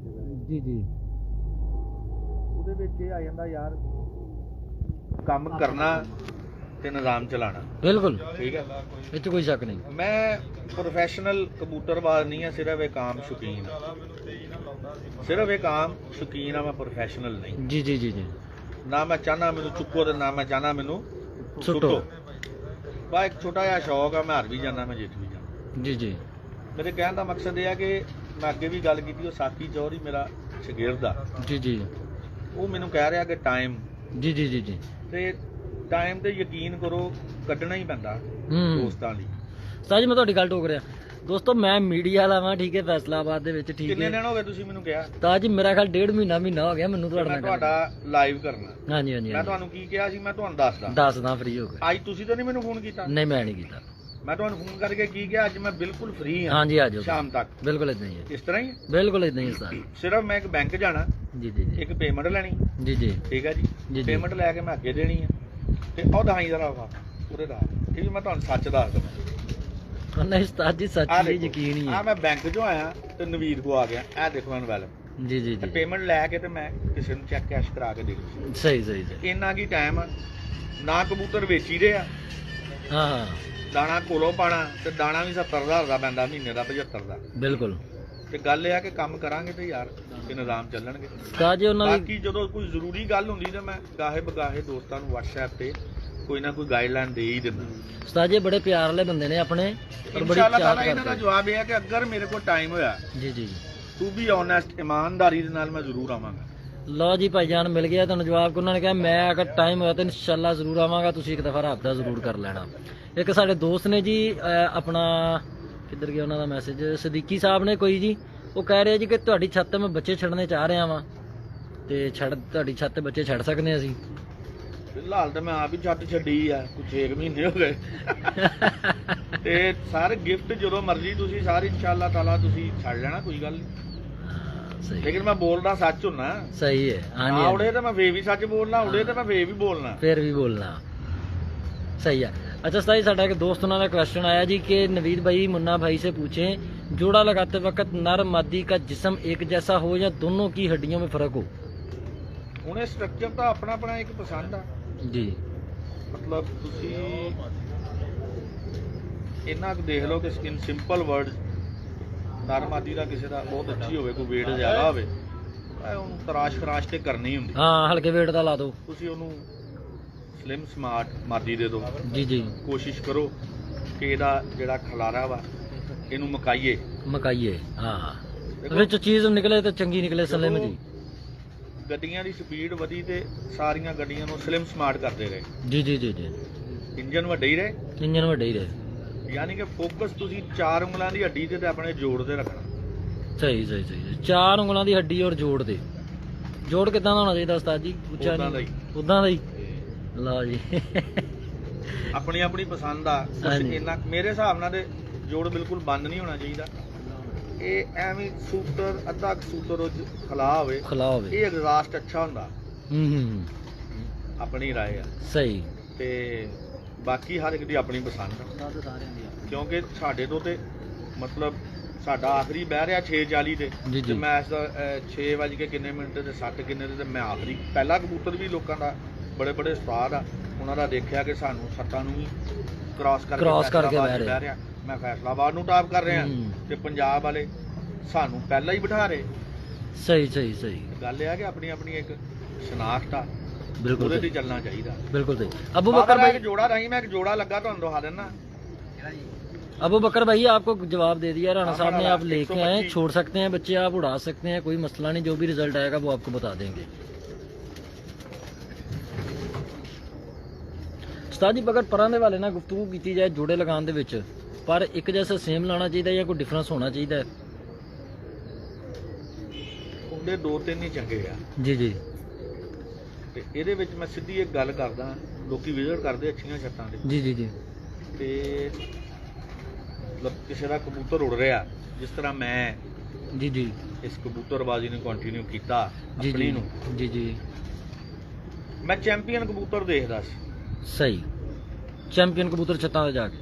Speaker 1: जी जी
Speaker 2: ਉਹਦੇ ਵਿੱਚ ਇਹ ਆ ਜਾਂਦਾ ਯਾਰ ਕੰਮ ਕਰਨਾ ਤੇ ਨਿਜ਼ਾਮ ਚਲਾਣਾ।
Speaker 1: बिल्कुल,
Speaker 2: ਠੀਕ ਹੈ,
Speaker 1: ਇਹ 'ਚ ਕੋਈ ਸ਼ੱਕ ਨਹੀਂ।
Speaker 2: ਮੈਂ ਪ੍ਰੋਫੈਸ਼ਨਲ ਕਬੂਤਰਬਾਜ਼ ਨਹੀਂ ਆ, ਸਿਰਫ ਇੱਕ ਆਮ ਸ਼ੌਕੀਨ ਆ, ਸਿਰਫ ਇੱਕ ਆਮ ਸ਼ੌਕੀਨ ਆ, ਮੈਂ ਪ੍ਰੋਫੈਸ਼ਨਲ ਨਹੀਂ।
Speaker 1: जी जी जी जी
Speaker 2: ਨਾ ਮੈਂ ਚਾਹਨਾ ਮੈਨੂੰ ਚੁੱਕੋ ਤੇ ਨਾ ਮੈਂ ਚਾਹਨਾ ਮੈਨੂੰ
Speaker 1: ਸੁੱਟੋ।
Speaker 2: ਬਾ ਇੱਕ ਛੋਟਾ ਜਿਹਾ ਸ਼ੌਕ ਆ, ਮੈਂ ਹਾਰ ਵੀ ਜਾਂਦਾ ਮੈਂ ਜਿੱਤ ਵੀ ਜਾਂਦਾ।
Speaker 1: जी जी
Speaker 2: ਮੇਰੇ ਕਹਿਣ ਦਾ ਮਕਸਦ ਇਹ ਆ ਕਿ ਮੈਂ ਅੱਗੇ ਵੀ ਗੱਲ ਕੀਤੀ, ਉਹ ਸਾਕੀ ਚੌਧਰੀ ਮੇਰਾ ਸ਼ਾਗਿਰਦ ਆ,
Speaker 1: जी जी
Speaker 2: ਉਹ ਮੈਨੂੰ ਕਹਿ ਰਿਹਾ ਕਿ ਟਾਈਮ
Speaker 1: जी जी जी जी
Speaker 2: ਤੇ ਟਾਈਮ ਤੇ ਯਕੀਨ ਕਰੋ ਕੱਢਣਾ ਹੀ ਪੈਂਦਾ ਦੋਸਤਾਂ ਲਈ।
Speaker 1: ਉਸਤਾਦ ਜੀ ਮੈਂ ਤੁਹਾਡੀ ਗੱਲ ਟੋਕ ਰਿਹਾ। ਦੋਸਤੋ ਮੈਂ ਮੀਡੀਆ ਵਾਲਾ ਵਾਂ, ਠੀਕ ਹੈ, ਫੈਸਲਾਬਾਦ ਦੇ ਵਿੱਚ, ਠੀਕ
Speaker 2: ਕਿੰਨੇ
Speaker 1: ਹੈ।
Speaker 2: ਦਿਨ ਹੋ ਗਏ ਤੁਸੀਂ ਮੈਨੂੰ ਕਿਹਾ?
Speaker 1: ਉਸਤਾਦ ਜੀ ਮੇਰਾ ਖਿਆਲ 1.5 ਮਹੀਨਾ ਹੋ ਗਿਆ ਮੈਨੂੰ ਤੁਹਾਡੇ
Speaker 2: ਮੈਂ
Speaker 1: ਨਾਲ
Speaker 2: ਤੁਹਾਡਾ ਲਾਈਵ ਕਰਨਾ।
Speaker 1: ਹਾਂਜੀ ਹਾਂਜੀ
Speaker 2: ਮੈਂ ਤੁਹਾਨੂੰ ਕੀ ਕਿਹਾ ਸੀ, ਮੈਂ ਤੁਹਾਨੂੰ ਦੱਸਦਾ।
Speaker 1: ਦੱਸਦਾ ਫ੍ਰੀ ਹੋ ਕੇ।
Speaker 2: ਅੱਜ ਤੁਸੀਂ ਤਾਂ ਨਹੀਂ ਮੈਨੂੰ ਫੋਨ ਕੀਤਾ?
Speaker 1: ਨਹੀਂ ਮੈਂ ਨਹੀਂ ਕੀਤਾ।
Speaker 2: ਮੈਂ ਤੁਹਾਨੂੰ ਫੋਨ ਕਰਕੇ ਕੀ ਕਿਹਾ, ਅੱਜ ਮੈਂ ਬਿਲਕੁਲ ਫ੍ਰੀ ਹਾਂ,
Speaker 1: ਹਾਂਜੀ ਆ ਜਾਓ
Speaker 2: ਸ਼ਾਮ ਤੱਕ।
Speaker 1: ਬਿਲਕੁਲ ਇਦਾਂ ਹੀ ਹੈ,
Speaker 2: ਇਸ ਤਰ੍ਹਾਂ ਹੀ ਹੈ?
Speaker 1: ਬਿਲਕੁਲ ਇਦਾਂ ਹੀ ਹੈ ਉਸਤਾਦ।
Speaker 2: ਸਿਰਫ ਮੈਂ ਇੱਕ ਬੈਂਕ ਜਾਣਾ,
Speaker 1: ਜੀ ਜੀ ਜੀ
Speaker 2: ਇੱਕ ਪੇਮੈਂਟ ਲੈਣੀ,
Speaker 1: ਜੀ ਜੀ
Speaker 2: ਠੀਕ ਹੈ
Speaker 1: ਜੀ,
Speaker 2: ਜੀ।
Speaker 1: ਜੀ।
Speaker 2: ਪੇਮੈਂਟ ਲੈ ਕੇ ਮੈਂ ਅੱਗੇ ਦੇਣੀ ਹੈ ਤੇ ਉਹ ਦਹਾਈ ਜ਼ਰਾ ਵਾ ਉਹਦੇ ਦਾ, ਇਹ ਵੀ ਮੈਂ ਤੁਹਾਨੂੰ ਸੱਚ ਦੱਸ ਦਵਾਂ।
Speaker 1: ਨਹੀਂ ਉਸਤਾਦ ਜੀ ਸੱਚ ਹੀ ਯਕੀਨ ਹੀ
Speaker 2: ਆ
Speaker 1: ਹੈ।
Speaker 2: ਮੈਂ ਬੈਂਕ ਚੋਂ ਆਇਆ ਤੇ ਨਵੀਦ ਕੋ ਆ ਗਿਆ, ਇਹ ਦੇਖੋ ਮੈਨੂੰ ਵੈਲ
Speaker 1: ਜੀ ਜੀ ਜੀ
Speaker 2: ਪੇਮੈਂਟ ਲੈ ਕੇ ਤੇ ਮੈਂ ਕਿਸੇ ਨੂੰ ਚੈੱਕ ਕੈਸ਼ ਕਰਾ ਕੇ ਦੇ ਦਿੱਤੀ।
Speaker 1: ਸਹੀ ਸਹੀ ਸਹੀ।
Speaker 2: ਇੰਨਾ ਕੀ ਟਾਈਮ ਨਾ ਕਬੂਤਰ ਵੇਚੀ ਦੇ ਆ,
Speaker 1: ਹਾਂ ਹਾਂ
Speaker 2: ਦਾਣਾ ਕੋਲੋਂ ਪਾਣਾ ਤੇ ਦਾਣਾ ਵੀ 70,000 ਦਾ ਪੈਂਦਾ ਮਹੀਨੇ ਦਾ, 75 ਦਾ।
Speaker 1: ਬਿਲਕੁਲ।
Speaker 2: ਤੇ ਗੱਲ ਇਹ ਆ ਕਿ ਕੰਮ ਕਰਾਂਗੇ ਤੇ ਯਾਰ ਤੇ ਨਿਜ਼ਾਮ ਚੱਲਣਗੇ।
Speaker 1: ਉਸਤਾਦ ਜੀ ਉਹਨਾਂ ਦੀ
Speaker 2: ਬਾਕੀ ਜਦੋਂ ਕੋਈ ਜ਼ਰੂਰੀ ਗੱਲ ਹੁੰਦੀ ਤਾਂ ਮੈਂ ਗਾਹੇ ਬਗਾਹੇ ਦੋਸਤਾਂ ਨੂੰ WhatsApp ਤੇ ਕੋਈ ਨਾ ਕੋਈ ਗਾਈਡਲਾਈਨ ਦੇ ਹੀ ਦਿੰਦਾ।
Speaker 1: ਉਸਤਾਦ ਜੀ ਬੜੇ ਪਿਆਰ ਵਾਲੇ ਬੰਦੇ ਨੇ ਆਪਣੇ, ਔਰ ਬੜੀ
Speaker 2: ਇਨਸ਼ਾਅੱਲਾ
Speaker 1: ਚਾਹਤ
Speaker 2: ਤਾਲਾ ਇਹਨਾਂ ਦਾ
Speaker 1: ਕਰਦੇ।
Speaker 2: ਜਵਾਬ ਇਹ ਹੈ ਕਿ ਅਗਰ ਮੇਰੇ ਕੋਲ ਟਾਈਮ ਹੋਇਆ,
Speaker 1: ਜੀ ਜੀ
Speaker 2: ਟੂ ਬੀ ਓਨੈਸਟ, ਇਮਾਨਦਾਰੀ ਦੇ ਨਾਲ ਮੈਂ ਜ਼ਰੂਰ ਆਵਾਂਗਾ।
Speaker 1: ਲਓ ਜੀ ਭਾਈਜਾਨ ਮਿਲ ਗਿਆ ਤੁਹਾਨੂੰ ਜਵਾਬ ਕਿ ਉਹਨਾਂ ਨੇ ਕਿਹਾ ਮੈਂ ਅਗਰ ਟਾਈਮ ਹੋਇਆ ਤਾਂ ਇਨਸ਼ਾਅੱਲਾ ਜ਼ਰੂਰ ਆਵਾਂਗਾ, ਤੁਸੀਂ ਇੱਕ ਦਫਾ ਰਾਬਤਾ ਜ਼ਰੂਰ ਕਰ ਲੈਣਾ। ਇੱਕ ਸਾਡੇ ਦੋਸਤ ਨੇ ਜੀ ਆਪਣਾ ਕਿੱਧਰ ਗਿਆ ਉਹਨਾਂ ਦਾ ਮੈਸੇਜ, ਸਦੀਕੀ ਸਾਹਿਬ ਨੇ ਕੋਈ ਜੀ, ਉਹ ਕਹਿ ਰਹੇ ਜੀ ਕਿ ਤੁਹਾਡੀ ਛੱਤ ਤੇ ਮੈਂ ਬੱਚੇ ਛੱਡਣੇ ਚਾਹ ਰਿਹਾ ਵਾਂ, ਤੇ ਤੁਹਾਡੀ ਛੱਤ ਤੇ ਬੱਚੇ ਛੱਡ ਸਕਦੇ ਹਾਂ ਅਸੀਂ?
Speaker 2: ਫਿਲਹਾਲ ਤਾਂ ਮੈਂ ਆਪ ਹੀ ਛੱਡ ਛੱਡੀ ਆ, ਕੁਝ 6 ਮਹੀਨੇ ਹੋ ਗਏ। ਤੇ ਸਾਰੇ ਗਿਫਟ ਜਦੋਂ ਮਰਜ਼ੀ ਤੁਸੀਂ ਸਾਰੇ ਇਨਸ਼ਾਅੱਲਾ ਤਾਲਾ ਤੁਸੀਂ ਛੱਡ ਲੈਣਾ, ਕੋਈ ਗੱਲ ਨਹੀਂ।
Speaker 1: ਸਹੀ
Speaker 2: ਲੇਕਿਨ ਮੈਂ ਬੋਲਦਾ ਸੱਚ ਹੁੰਨਾ।
Speaker 1: ਸਹੀ ਹੈ। ਹਾਂਜੀ
Speaker 2: ਹਾਂ ਉੜੇ ਤਾਂ ਮੈਂ ਫੇਰ ਵੀ ਸੱਚ ਬੋਲਣਾ, ਉੜੇ ਤਾਂ ਮੈਂ ਫੇਰ ਵੀ ਬੋਲਣਾ,
Speaker 1: ਫਿਰ ਵੀ ਬੋਲਣਾ। सही है। अच्छा उस्ताद जी साडा एक दोस्त उन्होंने क्वेश्चन आया जी कि नवीद भाई मुन्ना भाई से पूछें, जोड़ा लगाते वक्त नर मादी का जिस्म एक जैसा हो या दोनों की हड्डियों में फर्क हो?
Speaker 2: उन्हें स्ट्रक्चर तो अपना अपना एक पसंद है
Speaker 1: जी,
Speaker 2: मतलब तुसी इन्ना कुछ देख लो कि इन सिंपल वर्ड नर मादी का किसी का बहुत अच्छी होवे, कोई वेट ज़्यादा होवे, ਉਹਨੂੰ ਤਰਾਸ਼ ਖਰਾਸ਼ ਤੇ ਕਰਨੀ ਹੁੰਦੀ।
Speaker 1: ਹਾਂ ਹਲਕੇ weight ਦਾ ਲਾ ਦਿਓ
Speaker 2: ਤੁਸੀਂ ਉਹਨੂੰ ਸਲਿਮ ਸਮਾਰਟ ਮਾਦੀ ਦੇ ਦਿਓ।
Speaker 1: ਜੀ ਜੀ,
Speaker 2: ਕੋਸ਼ਿਸ਼ ਕਰੋ ਕਿ ਇਹਦਾ ਜਿਹੜਾ ਖਲਾਰਾ ਵਾ ਇਹਨੂੰ ਮਕਾਈਏ
Speaker 1: ਮਕਾਈਏ। ਹਾਂ ਵਿੱਚ ਚੀਜ਼ ਨਿਕਲੇ ਤਾਂ ਚੰਗੀ ਨਿਕਲੇ ਸਲਿਮ ਜੀ।
Speaker 2: ਗੱਡੀਆਂ ਦੀ ਸਪੀਡ ਵਧੀ ਤੇ ਸਾਰੀਆਂ ਗੱਡੀਆਂ ਨੂੰ ਸਲਿਮ ਸਮਾਰਟ ਕਰਦੇ ਰਹੇ।
Speaker 1: ਜੀ ਜੀ ਜੀ ਜੀ,
Speaker 2: ਇੰਜਨ ਵੱਡੇ ਹੀ ਰਹੇ,
Speaker 1: ਇੰਜਨ ਵੱਡੇ ਹੀ ਰਹੇ।
Speaker 2: ਯਾਨੀ ਕਿ ਫੋਕਸ ਤੁਸੀਂ 4 ਉਂਗਲਾਂ ਦੀ ਹੱਡੀ ਤੇ ਆਪਣੇ ਜੋੜ ਤੇ ਰੱਖਣਾ।
Speaker 1: ਸਹੀ ਸਹੀ ਸਹੀ, 4 ਉਂਗਲਾਂ ਦੀ ਹੱਡੀ ਔਰ ਜੋੜ ਦੇ। ਜੋੜ ਕਿੱਦਾਂ ਦਾ ਹੋਣਾ ਚਾਹੀਦਾ ਉਸਤਾਦ ਜੀ? ਉੱਚਾ
Speaker 2: ਉਦਾਂ ਦਾ ਹੀ।
Speaker 1: ਉਦਾਂ ਦਾ ਹੀ। ਲਓ ਜੀ
Speaker 2: ਆਪਣੀ ਆਪਣੀ ਪਸੰਦ ਆ। ਕੁਛ ਇੰਨਾ ਮੇਰੇ ਹਿਸਾਬ ਨਾਲ ਤੇ ਜੋੜ ਬਿਲਕੁਲ ਬੰਦ ਨਹੀਂ ਹੋਣਾ ਚਾਹੀਦਾ। ਇਹ ਐਵੇਂ ਸੂਤਰ ਅੱਧਾ ਸੂਤਰ ਉਹ ਖਲਾ ਹੋਵੇ,
Speaker 1: ਖਲਾ ਹੋਵੇ,
Speaker 2: ਇਹ ਐਗਜ਼ਾਸਟ ਅੱਛਾ ਹੁੰਦਾ।
Speaker 1: ਹੂੰ,
Speaker 2: ਆਪਣੀ ਰਾਏ ਆ।
Speaker 1: ਸਹੀ।
Speaker 2: ਤੇ ਬਾਕੀ ਹਰ ਇੱਕ ਦੀ ਆਪਣੀ ਪਸੰਦ ਆ, ਕਿਉਂਕਿ ਸਾਡੇ ਤੋਂ ਤੇ ਮਤਲਬ ਸਾਡਾ ਆਖਰੀ ਬਹਿ ਰਿਹਾ 6:40 ਤੇ ਮੈਚ ਦਾ 6 ਵਜੇ ਕੇ ਕਿੰਨੇ ਮਿੰਟ ਤੇ 60 ਕਿੰਨੇ ਤੇ ਮੈਂ ਆਖਰੀ ਪਹਿਲਾ ਕਬੂਤਰ ਵੀ ਲੋਕਾਂ ਦਾ ਬੜੇ ਬੜੇ ਉਸਤਾਦ ਆ, ਉਹਨਾਂ ਦਾ ਦੇਖਿਆ ਕਿ ਸਾਨੂੰ ਸੱਤਾਂ ਨੂੰ ਵੀ ਕ੍ਰਾਸ ਕਰਕੇ ਬਹਿ ਰਿਹਾ। ਮੈਂ ਫੈਸਲਾਬਾਦ ਨੂੰ ਟਾਪ ਕਰ ਰਿਹਾ ਤੇ ਪੰਜਾਬ ਵਾਲੇ ਸਾਨੂੰ ਪਹਿਲਾਂ ਹੀ ਬਿਠਾ ਰਹੇ।
Speaker 1: ਸਹੀ ਸਹੀ ਸਹੀ
Speaker 2: ਗੱਲ ਇਹ ਆ ਕਿ ਆਪਣੀ ਆਪਣੀ ਇੱਕ ਸ਼ਨਾਖਤ ਆ,
Speaker 1: ਬਿਲਕੁਲ
Speaker 2: ਉਹਦੇ ਤੇ ਚੱਲਣਾ ਚਾਹੀਦਾ।
Speaker 1: ਬਿਲकुल सही। अबू बकर भाई
Speaker 2: जोड़ा रही, मैं एक जोड़ा लगा तो दिखा देना।
Speaker 1: अबू बकर भाई आपको जवाब दे दिया राणा साहब ने, आप लेके आए, छोड़ सकते हैं बच्चे, आप उड़ा सकते हैं, कोई मसला नहीं, जो भी रिजल्ट आएगा वो आपको बता देंगे। ਉਸਤਾਦ ਜੀ ਅਗਰ ਪਰਾਂ ਦੇ ਵਾਲੇ ਨਾਲ ਗੁਫ਼ਤਗੂ ਕੀਤੀ ਜਾਏ ਜੋੜੇ ਲਗਾਉਣ ਦੇ ਵਿੱਚ, ਪਰ ਇੱਕ ਜੈਸਾ ਸੇਮ ਲਾਣਾ ਚਾਹੀਦਾ ਜਾਂ ਕੋਈ ਡਿਫਰੈਂਸ ਹੋਣਾ ਚਾਹੀਦਾ ਹੈ?
Speaker 2: ਉਹਦੇ ਦੋ ਤਿੰਨ ਹੀ ਚੰਗੇ ਆ
Speaker 1: ਜੀ ਜੀ।
Speaker 2: ਤੇ ਇਹਦੇ ਵਿੱਚ ਮੈਂ ਸਿੱਧੀ ਇੱਕ ਗੱਲ ਕਰਦਾ, ਲੋਕੀ ਵਿਜ਼ਿਟ ਕਰਦੇ ਅੱਛੀਆਂ ਛੱਤਾਂ ਤੇ
Speaker 1: ਜੀ ਜੀ ਜੀ।
Speaker 2: ਤੇ ਮਤਲਬ ਕਿਸੇ ਦਾ ਕਬੂਤਰ ਉੜ ਰਿਹਾ, ਜਿਸ ਤਰ੍ਹਾਂ ਮੈਂ
Speaker 1: ਜੀ ਜੀ
Speaker 2: ਇਸ ਕਬੂਤਰਬਾਜ਼ੀ ਨੂੰ ਕੰਟੀਨਿਊ ਕੀਤਾ
Speaker 1: ਜੀ
Speaker 2: ਆਪਣੀ ਨੂੰ,
Speaker 1: ਜੀ ਜੀ।
Speaker 2: ਮੈਂ ਚੈਂਪੀਅਨ ਕਬੂਤਰ ਦੇਖਦਾ ਸੀ।
Speaker 1: ਸਹੀ। ਚੈਂਪੀਅਨ ਕਬੂਤਰ ਛੱਤਾਂ ਤੇ ਜਾ ਕੇ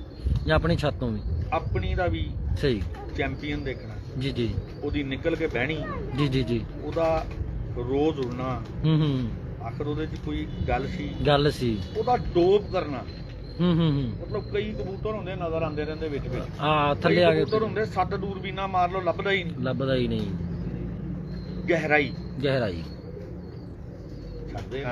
Speaker 1: ਜਾਂ ਆਪਣੀ ਛੱਤ ਤੋਂ ਵੀ?
Speaker 2: ਆਪਣੀ ਦਾ ਵੀ
Speaker 1: ਸਹੀ।
Speaker 2: ਚੈਂਪੀਅਨ ਦੇਖਣਾ,
Speaker 1: ਜੀ ਜੀ
Speaker 2: ਉਹਦੀ ਨਿਕਲ ਕੇ ਬਹਿਣੀ,
Speaker 1: ਜੀ ਜੀ ਜੀ।
Speaker 2: ਉਹਦਾ ਰੋਜ਼ ਉੜਨਾ,
Speaker 1: ਹੂੰ।
Speaker 2: ਆਖਰ ਉਹਦੇ 'ਚ ਕੋਈ ਗੱਲ ਸੀ, ਉਹਦਾ ਡੋਪ ਕਰਨਾ।
Speaker 1: ਹੂੰ।
Speaker 2: ਮਤਲਬ ਕਈ ਕਬੂਤਰ ਹੁੰਦੇ ਨਜ਼ਰ ਆਉਂਦੇ ਰਹਿੰਦੇ ਵਿੱਚ
Speaker 1: ਥੱਲੇ ਆ ਗਏ
Speaker 2: ਕਬੂਤਰ ਹੁੰਦੇ 7 ਦੂਰਬੀਨਾਂ ਮਾਰ ਲਓ ਲੱਭਦਾ ਹੀ ਨਹੀਂ। ਗਹਿਰਾਈ
Speaker 1: ਗਹਿਰਾਈ।
Speaker 2: ਛੱਡਦੇ